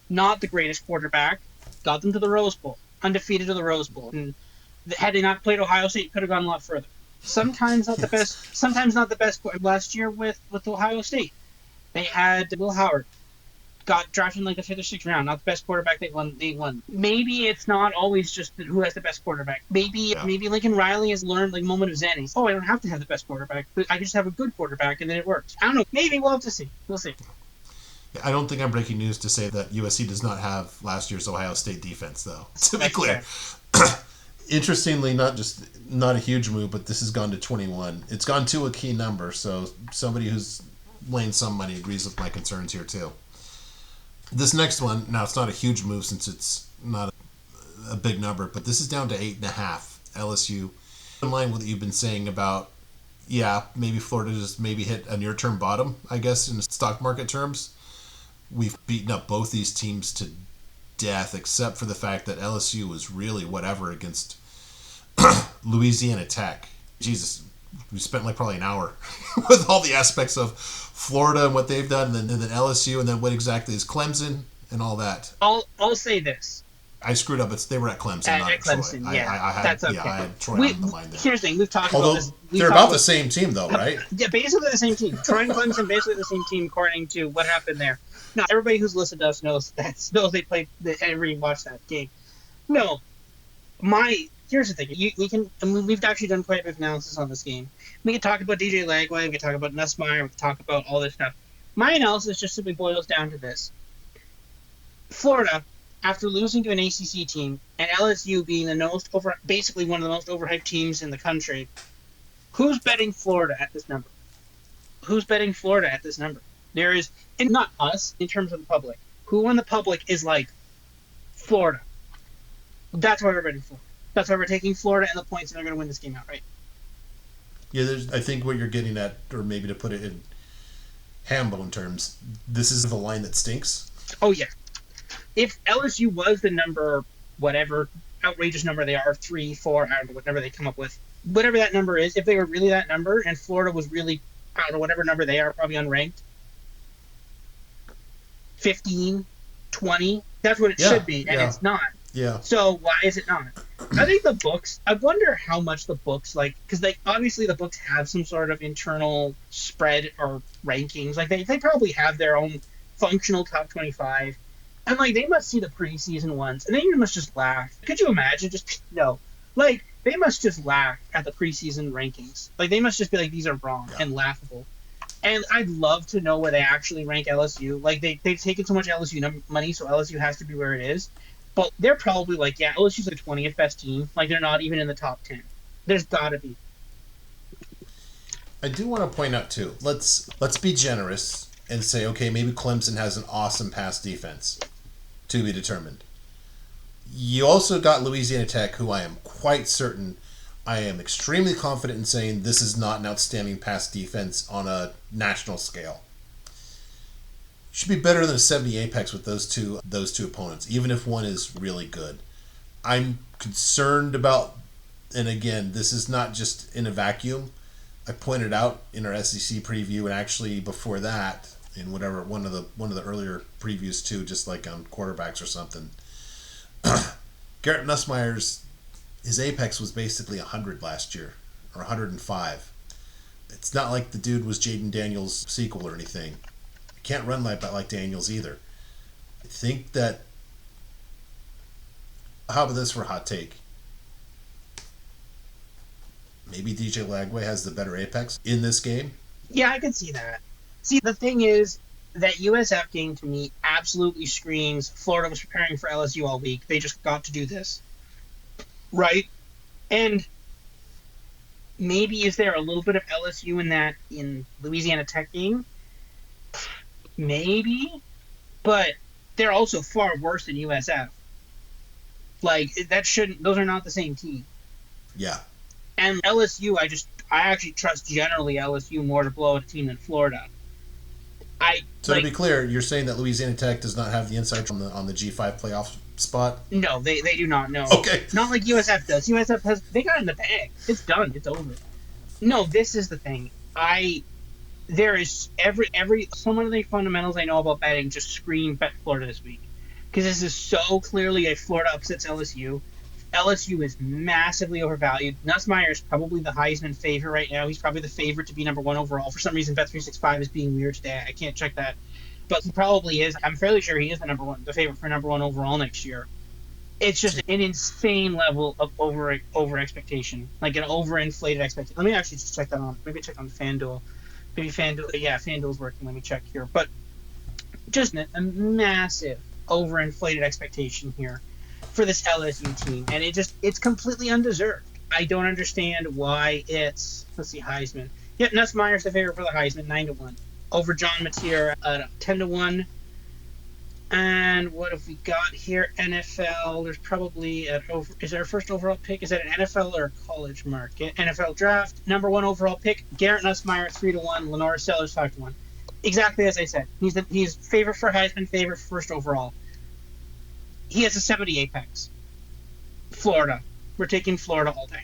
not the greatest quarterback, got them to the Rose Bowl, undefeated to the Rose Bowl. And had they not played Ohio State, could have gone a lot further. Sometimes not the best. Sometimes not the best. Last year with Ohio State, they had Will Howard, got drafted in like the 5th or 6th round. Not the best quarterback they won. Maybe it's not always just who has the best quarterback. Maybe Lincoln Riley has learned like moment of zen. I don't have to have the best quarterback. I can just have a good quarterback and then it works. I don't know. Maybe we'll have to see. We'll see. I don't think I'm breaking news to say that USC does not have last year's Ohio State defense, though. To be clear. Interestingly, not a huge move, but this has gone to 21. It's gone to a key number, so somebody who's laying some money agrees with my concerns here too. This next one, now it's not a huge move since it's not a big number, but this is down to 8.5. LSU, in line with what you've been saying about, maybe Florida just maybe hit a near-term bottom, I guess, in stock market terms. We've beaten up both these teams to death, except for the fact that LSU was really whatever against Louisiana Tech. Jesus, we spent like probably an hour with all the aspects of Florida and what they've done, and then LSU, and then what exactly is Clemson and all that. I'll say this. I screwed up. They were at Clemson, not at Clemson. Troy. Yeah, that's okay. I had Troy on the mind there. Here's the thing: we've talked about this. They're about the same team, though, right? Yeah, basically the same team. Troy and Clemson, basically the same team, according to what happened there. Now, everybody who's listened to us knows they played. Everybody watched that game. No, here's the thing. We've actually done quite a bit of analysis on this game. We can talk about DJ Lagway, we can talk about Nussmeier, we can talk about all this stuff. My analysis just simply boils down to this: Florida, after losing to an ACC team and LSU being basically one of the most overhyped teams in the country, who's betting Florida at this number? Who's betting Florida at this number? There is, and not us in terms of the public. Who in the public is like Florida? That's why we're betting Florida. That's why we're taking Florida and the points, and they're going to win this game outright. Yeah, I think what you're getting at, or maybe to put it in ham-bone terms, this is the line that stinks. Oh yeah. If LSU was the number, whatever outrageous number they are, 3, 4, I don't know, whatever they come up with, whatever that number is, if they were really that number, and Florida was really, I don't know, whatever number they are, probably unranked, 15, 20, that's what it should be, and it's not. Yeah. So why is it not? I think the books, I wonder how much the books, because obviously the books have some sort of internal spread or rankings. Like, they probably have their own functional top 25. And, they must see the preseason ones, and they must just laugh. Could you imagine? They must just laugh at the preseason rankings. They must just be like, these are wrong and laughable. And I'd love to know where they actually rank LSU. They've taken so much LSU money, so LSU has to be where it is. But they're probably LSU's the 20th best team. They're not even in the top 10. There's got to be. I do want to point out, too, let's be generous and say, okay, maybe Clemson has an awesome pass defense. To be determined. You also got Louisiana Tech, who I am quite certain, I am extremely confident in saying this is not an outstanding pass defense on a national scale. Should be better than a 70 apex with those two opponents, even if one is really good. I'm concerned about, and again, this is not just in a vacuum. I pointed out in our SEC preview, and actually before that, in whatever one of the earlier previews too, just like on quarterbacks or something. Garrett Nussmeier's his apex was basically 100 last year, or 105. It's not like the dude was Jaden Daniels' sequel or anything. You can't run like Daniels either. I think that. How about this for a hot take? Maybe DJ Lagway has the better apex in this game. Yeah, I can see that. See, the thing is, that USF game to me absolutely screams Florida was preparing for LSU all week. They just got to do this. Right? And maybe is there a little bit of LSU in Louisiana Tech game? Maybe. But they're also far worse than USF. Those are not the same team. Yeah. And LSU, I actually trust generally LSU more to blow out a team than Florida. I So to like be clear, you're saying that Louisiana Tech does not have the inside on the G5 playoff spot? no, they do not know. Okay. Not like USF does. USF has they got it in the bag. It's done. It's over. No, this is the thing. I there is every so many of the fundamentals I know about betting just scream bet Florida this week because this is so clearly a Florida upsets LSU. LSU is massively overvalued. Nussmeier is probably the Heisman favorite right now. He's probably the favorite to be number one overall. For some reason, Bet365 is being weird today. I can't check that, but he probably is. I'm fairly sure he is the favorite for number one overall next year. It's just an insane level of over expectation, like an overinflated expectation. Let me actually just check that on. Maybe check on FanDuel. Maybe FanDuel. Yeah, FanDuel's working. Let me check here. But just a massive overinflated expectation here for this LSU team, and it's completely undeserved. I don't understand why it's let's see Heisman. Yep, Nussmeier's the favorite for the Heisman, 9-1 over John Mateer at 10-1. And what have we got here? NFL. There's probably is there a first overall pick? Is that an NFL or a college market? NFL draft. Number one overall pick. Garrett Nussmeier 3-1. Lenora Sellers 5-1. Exactly as I said. He's favorite for Heisman, favorite for first overall. He has a 70 apex. Florida. We're taking Florida all day.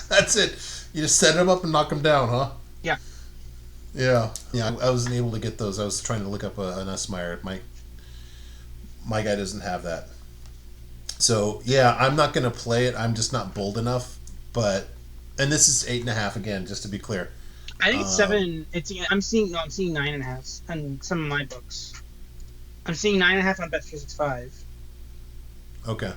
That's it. You just set him up and knock him down, huh? Yeah. Yeah. I wasn't able to get those. I was trying to look up an Nussmeier. My guy doesn't have that. So yeah, I'm not going to play it. I'm just not bold enough. And this is 8.5 again, just to be clear. I think it's 7. I'm seeing 9.5 on some of my books. I'm seeing 9.5 on Bet365. Okay.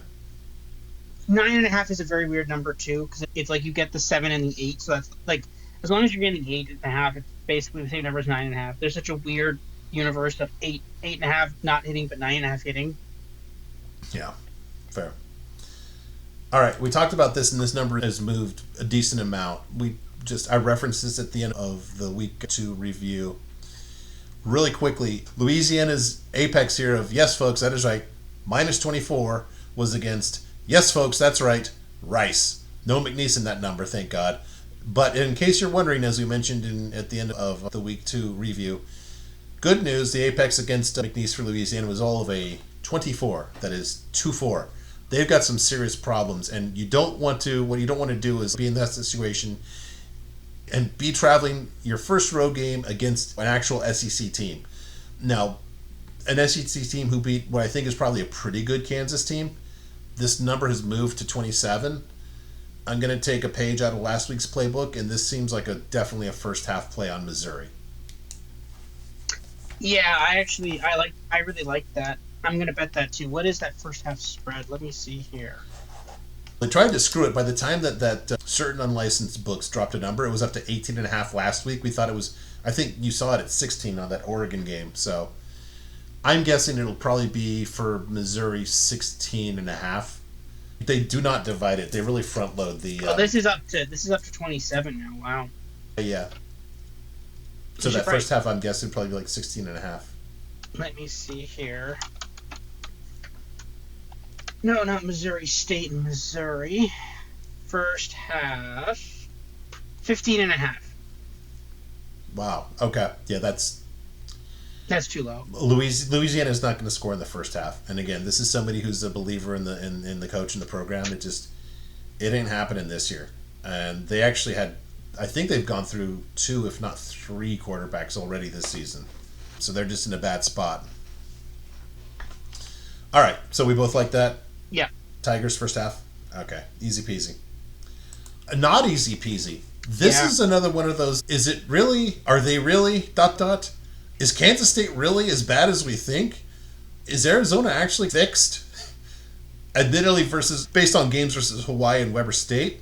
9.5 is a very weird number too, because it's like you get the 7 and the 8. So that's like as long as you're getting 8.5, it's basically the same number as 9.5. There's such a weird universe of 8.5 not hitting, but 9.5 hitting. Yeah, fair. All right, we talked about this, and this number has moved a decent amount. I referenced this at the end of the week 2 review. Really quickly, Louisiana's apex here of yes, folks, that is right, minus 24 was against yes, folks, that's right, Rice. No McNeese in that number, thank God. But in case you're wondering, as we mentioned at the end of the week 2 review, good news, the apex against McNeese for Louisiana was all of a 24. That is 2-4. They've got some serious problems, and what you don't want to do is be in that situation and be traveling your first road game against an actual SEC team. Now, an SEC team who beat what I think is probably a pretty good Kansas team, this number has moved to 27. I'm going to take a page out of last week's playbook, and this seems like definitely a first half play on Missouri. Yeah, I really like that. I'm going to bet that too. What is that first half spread? Let me see here. They tried to screw it. By the time that certain unlicensed books dropped a number, it was up to 18.5 last week. We thought it was, I think you saw it at 16 on that Oregon game. So I'm guessing it'll probably be for Missouri 16.5. They do not divide it. They really front load the. This is up to 27 now. Wow. Yeah. So that first half, I'm guessing probably be like 16.5. Let me see here. No, not Missouri State and Missouri. First half, 15.5. Wow. Okay. Yeah, that's too low. Louisiana is not going to score in the first half. And again, this is somebody who's a believer in the coach and the program. It ain't happening this year. And they actually I think they've gone through 2, if not 3 quarterbacks already this season. So they're just in a bad spot. All right. So we both like that? Yeah. Tigers first half? Okay. Easy peasy. Not easy peasy. This is another one of those, is it really? Are they really? ... Is Kansas State really as bad as we think? Is Arizona actually fixed? Admittedly, based on games versus Hawaii and Weber State.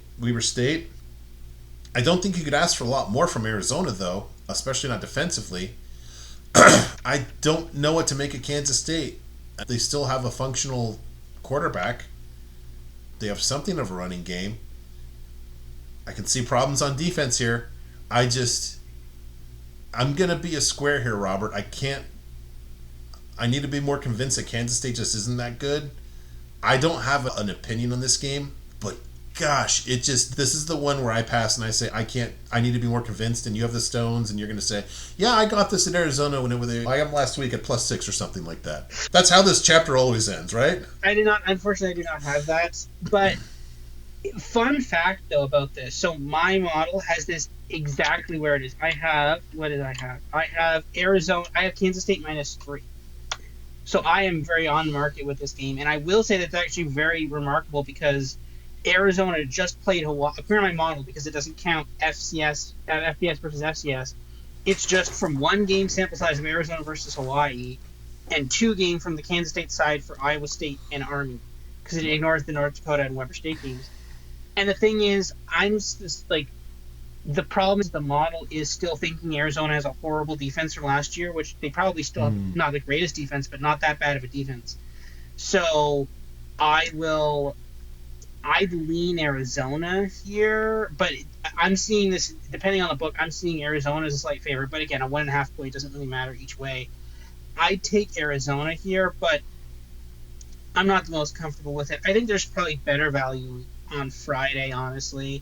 I don't think you could ask for a lot more from Arizona, though, especially not defensively. I don't know what to make of Kansas State. They still have a functional quarterback. They have something of a running game. I can see problems on defense here. I'm going to be a square here, Robert. I need to be more convinced that Kansas State just isn't that good. I don't have an opinion on this game, but gosh, this is the one where I pass and I say, I need to be more convinced, and you have the stones, and you're going to say, yeah, I got this in Arizona when I got them last week at +6 or something like that. That's how this chapter always ends, right? Unfortunately, I do not have that. But fun fact, though, about this. So my model has this exactly where it is. What did I have? I have Arizona, I have Kansas State -3. So I am very on market with this game. And I will say that's actually very remarkable because Arizona just played Hawaii. According to my model, because it doesn't count FBS versus FCS, it's just from one game sample size of Arizona versus Hawaii and 2 game from the Kansas State side for Iowa State and Army because it ignores the North Dakota and Weber State games. And the thing is, I'm just like, the problem is the model is still thinking Arizona has a horrible defense from last year, which they probably still have not the greatest defense, but not that bad of a defense. So I'd lean Arizona here, but I'm seeing this, depending on the book, I'm seeing Arizona as a slight favorite. But again, a 1.5 point doesn't really matter each way. I'd take Arizona here, but I'm not the most comfortable with it. I think there's probably better value on Friday, honestly.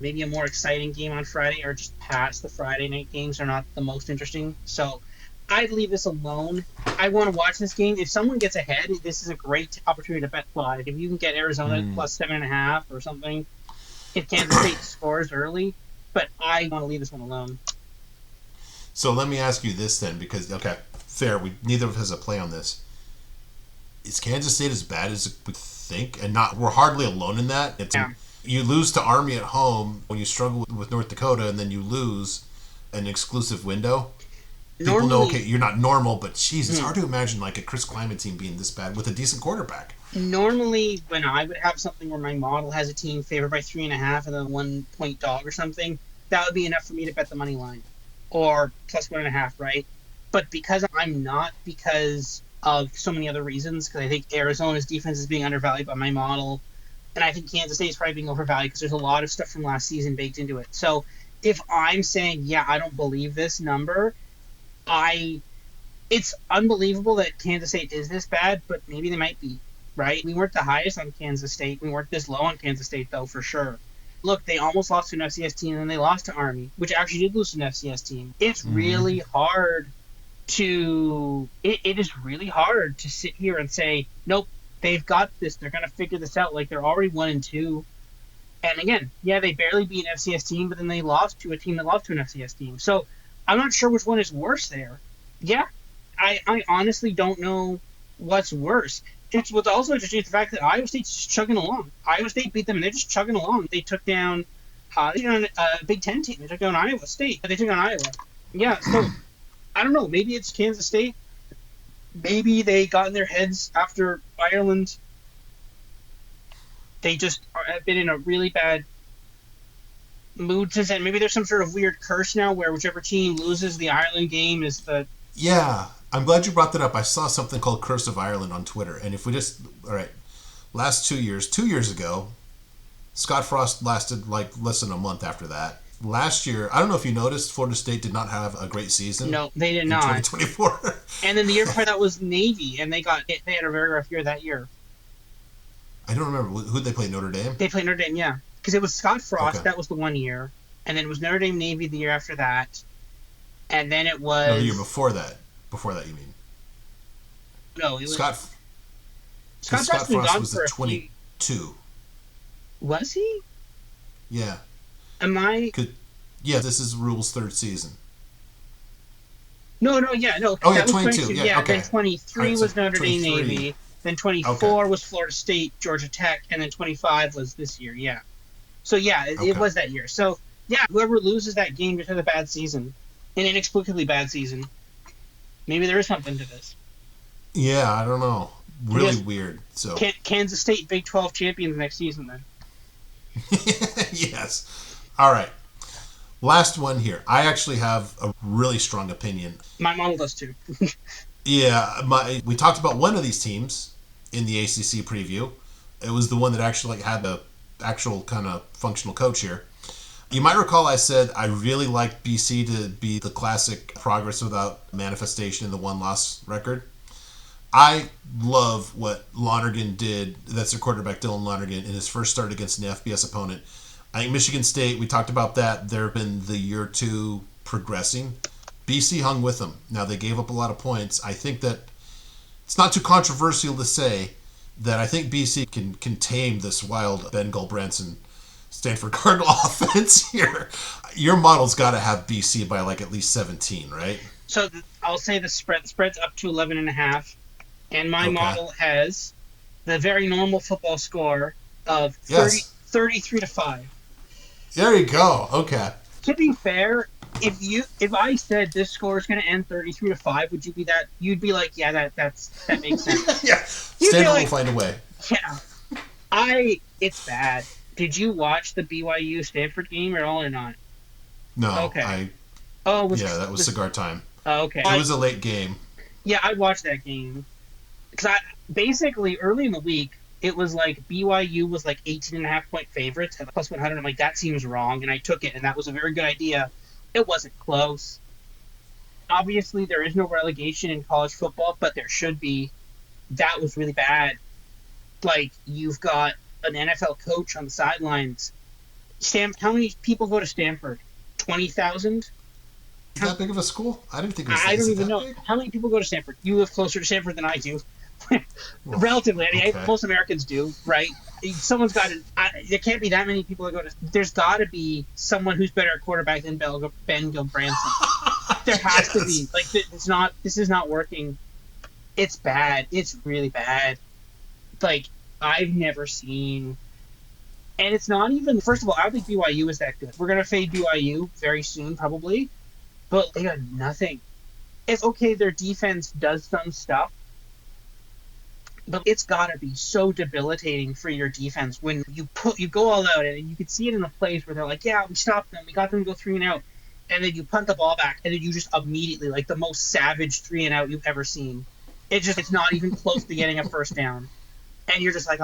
Maybe a more exciting game on Friday, or just past the Friday night games are not the most interesting. So I'd leave this alone. I want to watch this game. If someone gets ahead, this is a great opportunity to bet fly. If you can get Arizona +7.5 or something, if Kansas State scores early, but I want to leave this one alone. So let me ask you this then, because, okay, fair, neither of us has a play on this. Is Kansas State as bad as we think? And we're hardly alone in that. You lose to Army at home when you struggle with North Dakota, and then you lose an exclusive window. People know, okay, you're not normal, but geez, it's hard to imagine like a Chris Kleiman team being this bad with a decent quarterback. Normally, when I would have something where my model has a team favored by 3.5 and a 1 point dog or something, that would be enough for me to bet the money line or +1.5, right? But because I'm not, because of so many other reasons, because I think Arizona's defense is being undervalued by my model, and I think Kansas State is probably being overvalued because there's a lot of stuff from last season baked into it. So if I'm saying, yeah, I don't believe this number, it's unbelievable that Kansas State is this bad, but maybe they might be, right? We weren't the highest on Kansas State. We weren't this low on Kansas State, though, for sure. Look, they almost lost to an FCS team, and then they lost to Army, which actually did lose to an FCS team. It's really hard it is really hard to sit here and say, nope, they've got this. They're going to figure this out. Like, they're already 1-2. And again, yeah, they barely beat an FCS team, but then they lost to a team that lost to an FCS team. So I'm not sure which one is worse there. Yeah, I honestly don't know what's worse. It's what's also interesting is the fact that Iowa State's just chugging along. Iowa State beat them, and they're just chugging along. They took down a Big Ten team. They took down Iowa State. They took down Iowa. Yeah, so I don't know. Maybe it's Kansas State. Maybe they got in their heads after Ireland. They just have been in a really bad mood since then. Maybe there's some sort of weird curse now where whichever team loses the Ireland game is the... Yeah, I'm glad you brought that up. I saw something called Curse of Ireland on Twitter. And if we just... All right. Last 2 years. 2 years ago, Scott Frost lasted like less than a month after that. Last year, I don't know if you noticed, Florida State did not have a great season. No, they did not. 2024. And then the year before that was Navy, and they had a very rough year that year. I don't remember. Who'd they play, Notre Dame? They played Notre Dame, yeah. Because it was Scott Frost, okay. That was the 1 year. And then it was Notre Dame Navy the year after that. And then it was... No, the year before that. Before that, you mean? No, it was... Scott Frost was the 22. Was he? Yeah. Am I... Yeah, this is Rule's third season. No. Oh, yeah, 22. Yeah, okay. Then 23 was Notre Dame Navy. Then 24 was Florida State, Georgia Tech. And then 25 was this year, yeah. So, yeah, it was that year. So, yeah, whoever loses that game just has a bad season. An inexplicably bad season. Maybe there is something to this. Yeah, I don't know. Really weird. So Kansas State Big 12 champions next season, then. Yes. All right. Last one here. I actually have a really strong opinion. My model does too. Yeah. We talked about one of these teams in the ACC preview. It was the one that actually had the actual kind of functional coach here. You might recall I said I really like BC to be the classic progress without manifestation in the one-loss record. I love what Lonergan did. That's their quarterback, Dylan Lonergan, in his first start against an FBS opponent. I think Michigan State, we talked about that. They've been the year two progressing. BC hung with them. Now, they gave up a lot of points. I think that it's not too controversial to say that I think BC can tame this wild Ben Gulbranson Stanford Cardinal offense here. Your model's got to have BC by like at least 17, right? So I'll say the spread's up to 11.5, and my Okay. model has the very normal football score of Yes. 33 to 5. There you go. Okay. To be fair, if I said this score is going to end 33 to 5, would you be that? You'd be like, yeah, that makes sense. Yeah. You'd be Stanford will like, find a way. yeah, it's bad. Did you watch the BYU Stanford game at all or not? No, Okay. Oh, that was cigar time. Okay. It was a late game. Yeah, I watched that game because I basically early in the week it was like BYU was like 18.5 point favorites at plus 100. I'm like, that seems wrong, and I took it, and that was a very good idea. It wasn't close. Obviously, there is no relegation in college football, but there should be. That was really bad. Like, you've got an NFL coach on the sidelines. How many people go to Stanford? 20,000? Is that big of a school? I didn't think it was. I Is don't it even that know. big? How many people go to Stanford? You live closer to Stanford than I do. Well, Relatively. I mean, okay. most Americans do, right? Someone's got to. There can't be that many people that go to. There's got to be someone who's better at quarterback than Ben Gilbranson. There has to be. Like, this is not working. It's bad. It's really bad. Like, I've never seen. And it's not even. First of all, I don't think BYU is that good. We're going to fade BYU very soon, probably. But they got nothing. It's okay, their defense does some stuff, but it's got to be so debilitating for your defense when you go all out, and you can see it in the plays where they're like, yeah, we stopped them, we got them to go 3-and-out, and then you punt the ball back, and then you just immediately, like the most savage 3-and-out you've ever seen. It's not even close to getting a first down, and you're just like,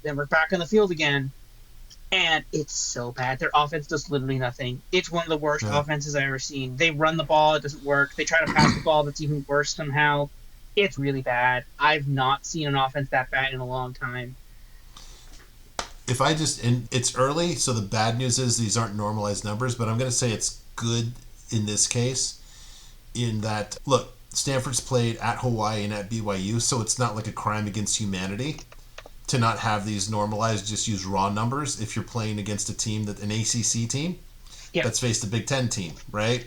then we're back on the field again. And it's so bad. Their offense does literally nothing. It's one of the worst offenses I've ever seen. They run the ball, it doesn't work. They try to pass the ball, that's even worse somehow. It's really bad. I've not seen an offense that bad in a long time. And it's early, so the bad news is these aren't normalized numbers, but I'm going to say it's good in this case in that, look, Stanford's played at Hawaii and at BYU, so it's not like a crime against humanity to not have these normalized, just use raw numbers if you're playing against a team, an ACC team, that's faced a Big Ten team, right?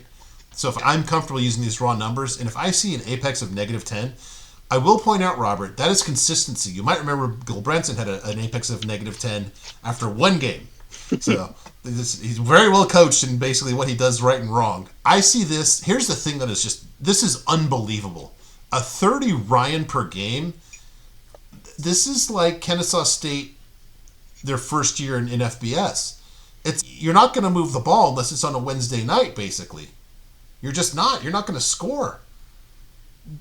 So if I'm comfortable using these raw numbers, and if I see an apex of -10, I will point out, Robert, that is consistency. You might remember Gulbranson had an apex of -10 after one game. So he's very well coached in basically what he does right and wrong. I see this. Here's the thing this is unbelievable. A 30 Ryan per game. This is like Kennesaw State, their first year in FBS. You're not going to move the ball unless it's on a Wednesday night, basically. You're just not. You're not going to score.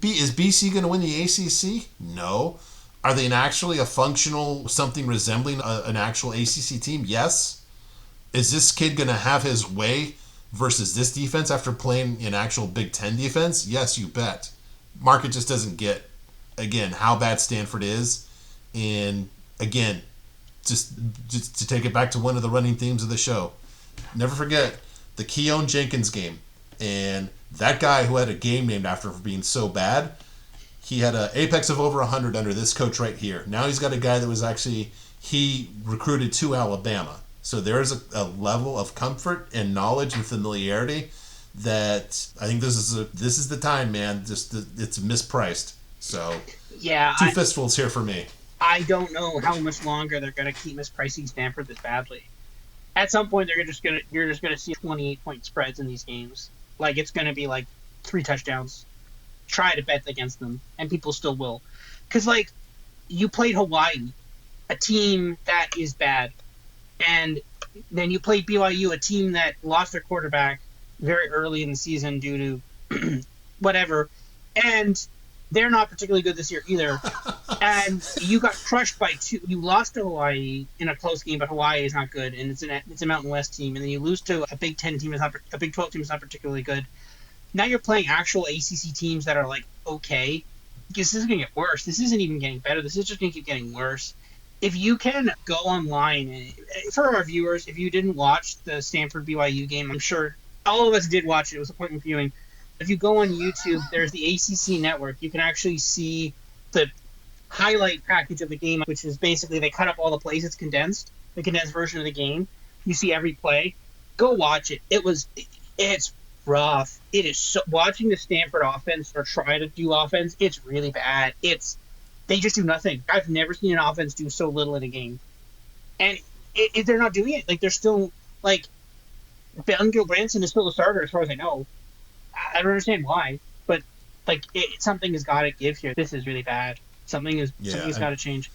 Is BC going to win the ACC? No. Are they actually a functional, something resembling an actual ACC team? Yes. Is this kid going to have his way versus this defense after playing an actual Big Ten defense? Yes, you bet. Market just doesn't get, again, how bad Stanford is. And, again, just to take it back to one of the running themes of the show, never forget the Keon Jenkins game. And that guy who had a game named after him for being so bad, he had an apex of over 100 under this coach right here. Now he's got a guy that was actually, he recruited to Alabama. So there's a level of comfort and knowledge and familiarity that I think this is the time, man. It's mispriced. So yeah, two fistfuls here for me. I don't know how much longer they're going to keep mispricing Stanford this badly. At some point, you're just gonna see 28-point spreads in these games. Like, it's going to be like 3 touchdowns. Try to bet against them, and people still will. Because, like, you played Hawaii, a team that is bad, and then you played BYU, a team that lost their quarterback very early in the season due to whatever, and they're not particularly good this year either. And you got crushed by 2. You lost to Hawaii in a close game, but Hawaii is not good, and it's a Mountain West team. And then you lose to a Big 10 team, a Big 12 team is not particularly good. Now you're playing actual ACC teams that are like okay. this is going to get worse. This isn't even getting better. This is just going to keep getting worse. If you can go online, and for our viewers, if you didn't watch the Stanford BYU game, I'm sure all of us did watch it. It was appointment viewing. If you go on YouTube, there's the ACC network. You can actually see the highlight package of the game, which is basically they cut up all the plays. It's condensed, the condensed version of the game. You see every play. Go watch it. It's rough. It is so, watching the Stanford offense or try to do offense. It's really bad. They just do nothing. I've never seen an offense do so little in a game, and they're not doing it. Like they're still like Gil Branson is still the starter as far as I know. I don't understand why, but like something has got to give here. This is really bad. Something's got to change.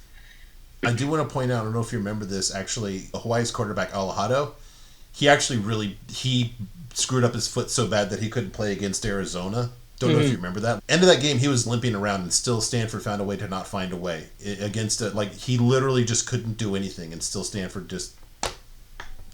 I do want to point out, I don't know if you remember this, actually, Hawaii's quarterback, Alejado, he screwed up his foot so bad that he couldn't play against Arizona. Don't know if you remember that. End of that game, he was limping around, and still Stanford found a way to not find a way. Against it, like, he literally just couldn't do anything, and still Stanford just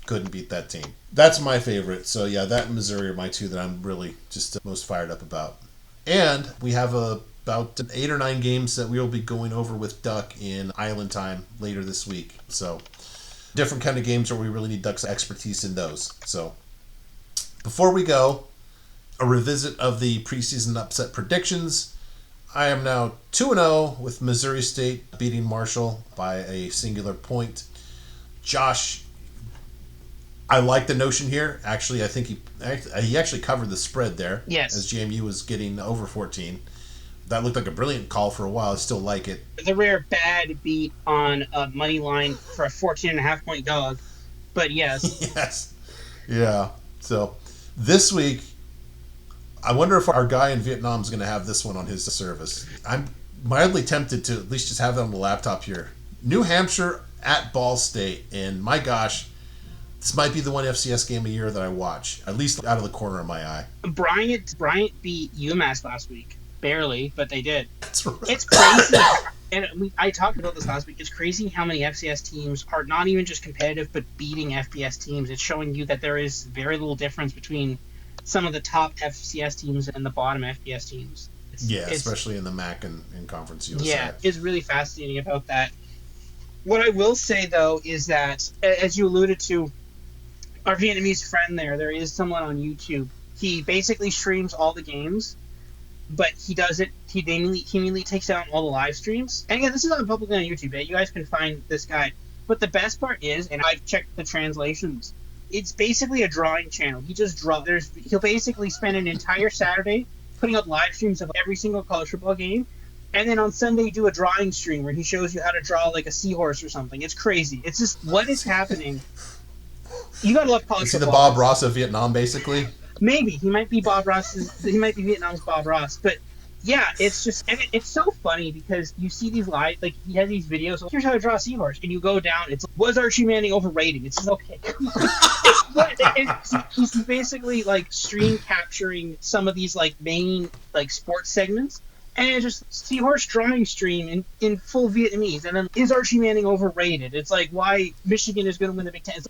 couldn't beat that team. That's my favorite. So, yeah, that and Missouri are my two that I'm really just most fired up about. And we have about 8 or 9 games that we'll be going over with Duck in Island Time later this week. So, different kind of games where we really need Duck's expertise in those. So, before we go, a revisit of the preseason upset predictions. I am now 2-0 with Missouri State beating Marshall by a singular point. Josh, I like the notion here. Actually, I think he actually covered the spread there. Yes. As JMU was getting over 14. That looked like a brilliant call for a while. I still like it. The rare bad beat on a money line for a 14.5 point dog. But yes. Yes. Yeah. So this week, I wonder if our guy in Vietnam is going to have this one on his service. I'm mildly tempted to at least just have it on the laptop here. New Hampshire at Ball State. And my gosh, this might be the one FCS game a year that I watch, at least out of the corner of my eye. Bryant beat UMass last week. Barely, but they did. That's right. It's crazy. And I talked about this last week. It's crazy how many FCS teams are not even just competitive, but beating FBS teams. It's showing you that there is very little difference between some of the top FCS teams and the bottom FBS teams. Especially in the MAC and Conference USA. Yeah, it's really fascinating about that. What I will say, though, is that, as you alluded to, our Vietnamese friend there is someone on YouTube. He basically streams all the games, but he does it. He mainly takes down all the live streams. And again, this is not publicly on YouTube. You guys can find this guy. But the best part is, and I've checked the translations, it's basically a drawing channel. He just he'll basically spend an entire Saturday putting up live streams of every single college football game, and then on Sunday do a drawing stream where he shows you how to draw like a seahorse or something. It's crazy. It's just what is happening. You gotta love college football. Is he the Bob Ross of Vietnam, basically? Maybe he might be He might be Vietnam's Bob Ross, but yeah, it's just it's so funny because you see these live, like he has these videos. Here's how to draw a seahorse, and you go down. It's was Archie Manning overrated? It's just, okay. He's basically like stream capturing some of these like main like sports segments, and it's just seahorse drawing stream in full Vietnamese. And then is Archie Manning overrated? It's like why Michigan is going to win the Big Ten.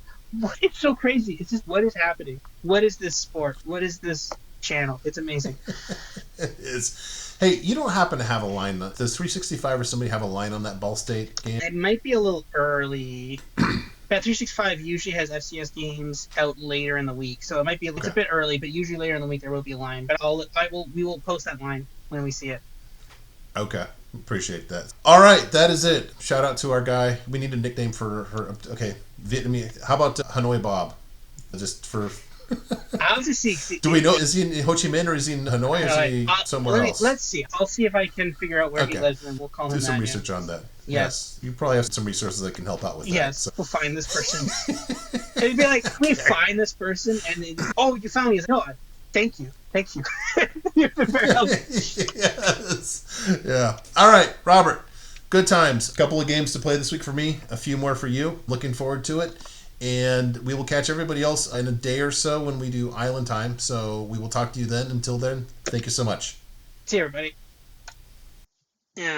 It's so crazy. It's just what is happening? What is this sport? What is this channel? It's amazing. It is. Hey, you don't happen to have a line. Does 365 or somebody have a line on that Ball State game? It might be a little early. Bet 365 usually has FCS games out later in the week, so it might be it's a bit early, but usually later in the week there will be a line. But we will post that line when we see it. Okay. Appreciate that. All right, that is it. Shout out to our guy. We need a nickname for her. Okay, Vietnamese. How about Hanoi Bob? Just for. I'll just see. Do we know? Is he in Ho Chi Minh or is he in Hanoi or is he somewhere else? Let's see. I'll see if I can figure out where he lives, and we'll call him. Do some research on that. Yes. You probably have some resources that can help out with that. Yes, we'll find this person. It'd be like, we find this person, and then, you found me. No, thank you. You've been very helpful. Yes. Yeah. All right, Robert. Good times. A couple of games to play this week for me. A few more for you. Looking forward to it. And we will catch everybody else in a day or so when we do Island Time. So we will talk to you then. Until then, thank you so much. See you, everybody.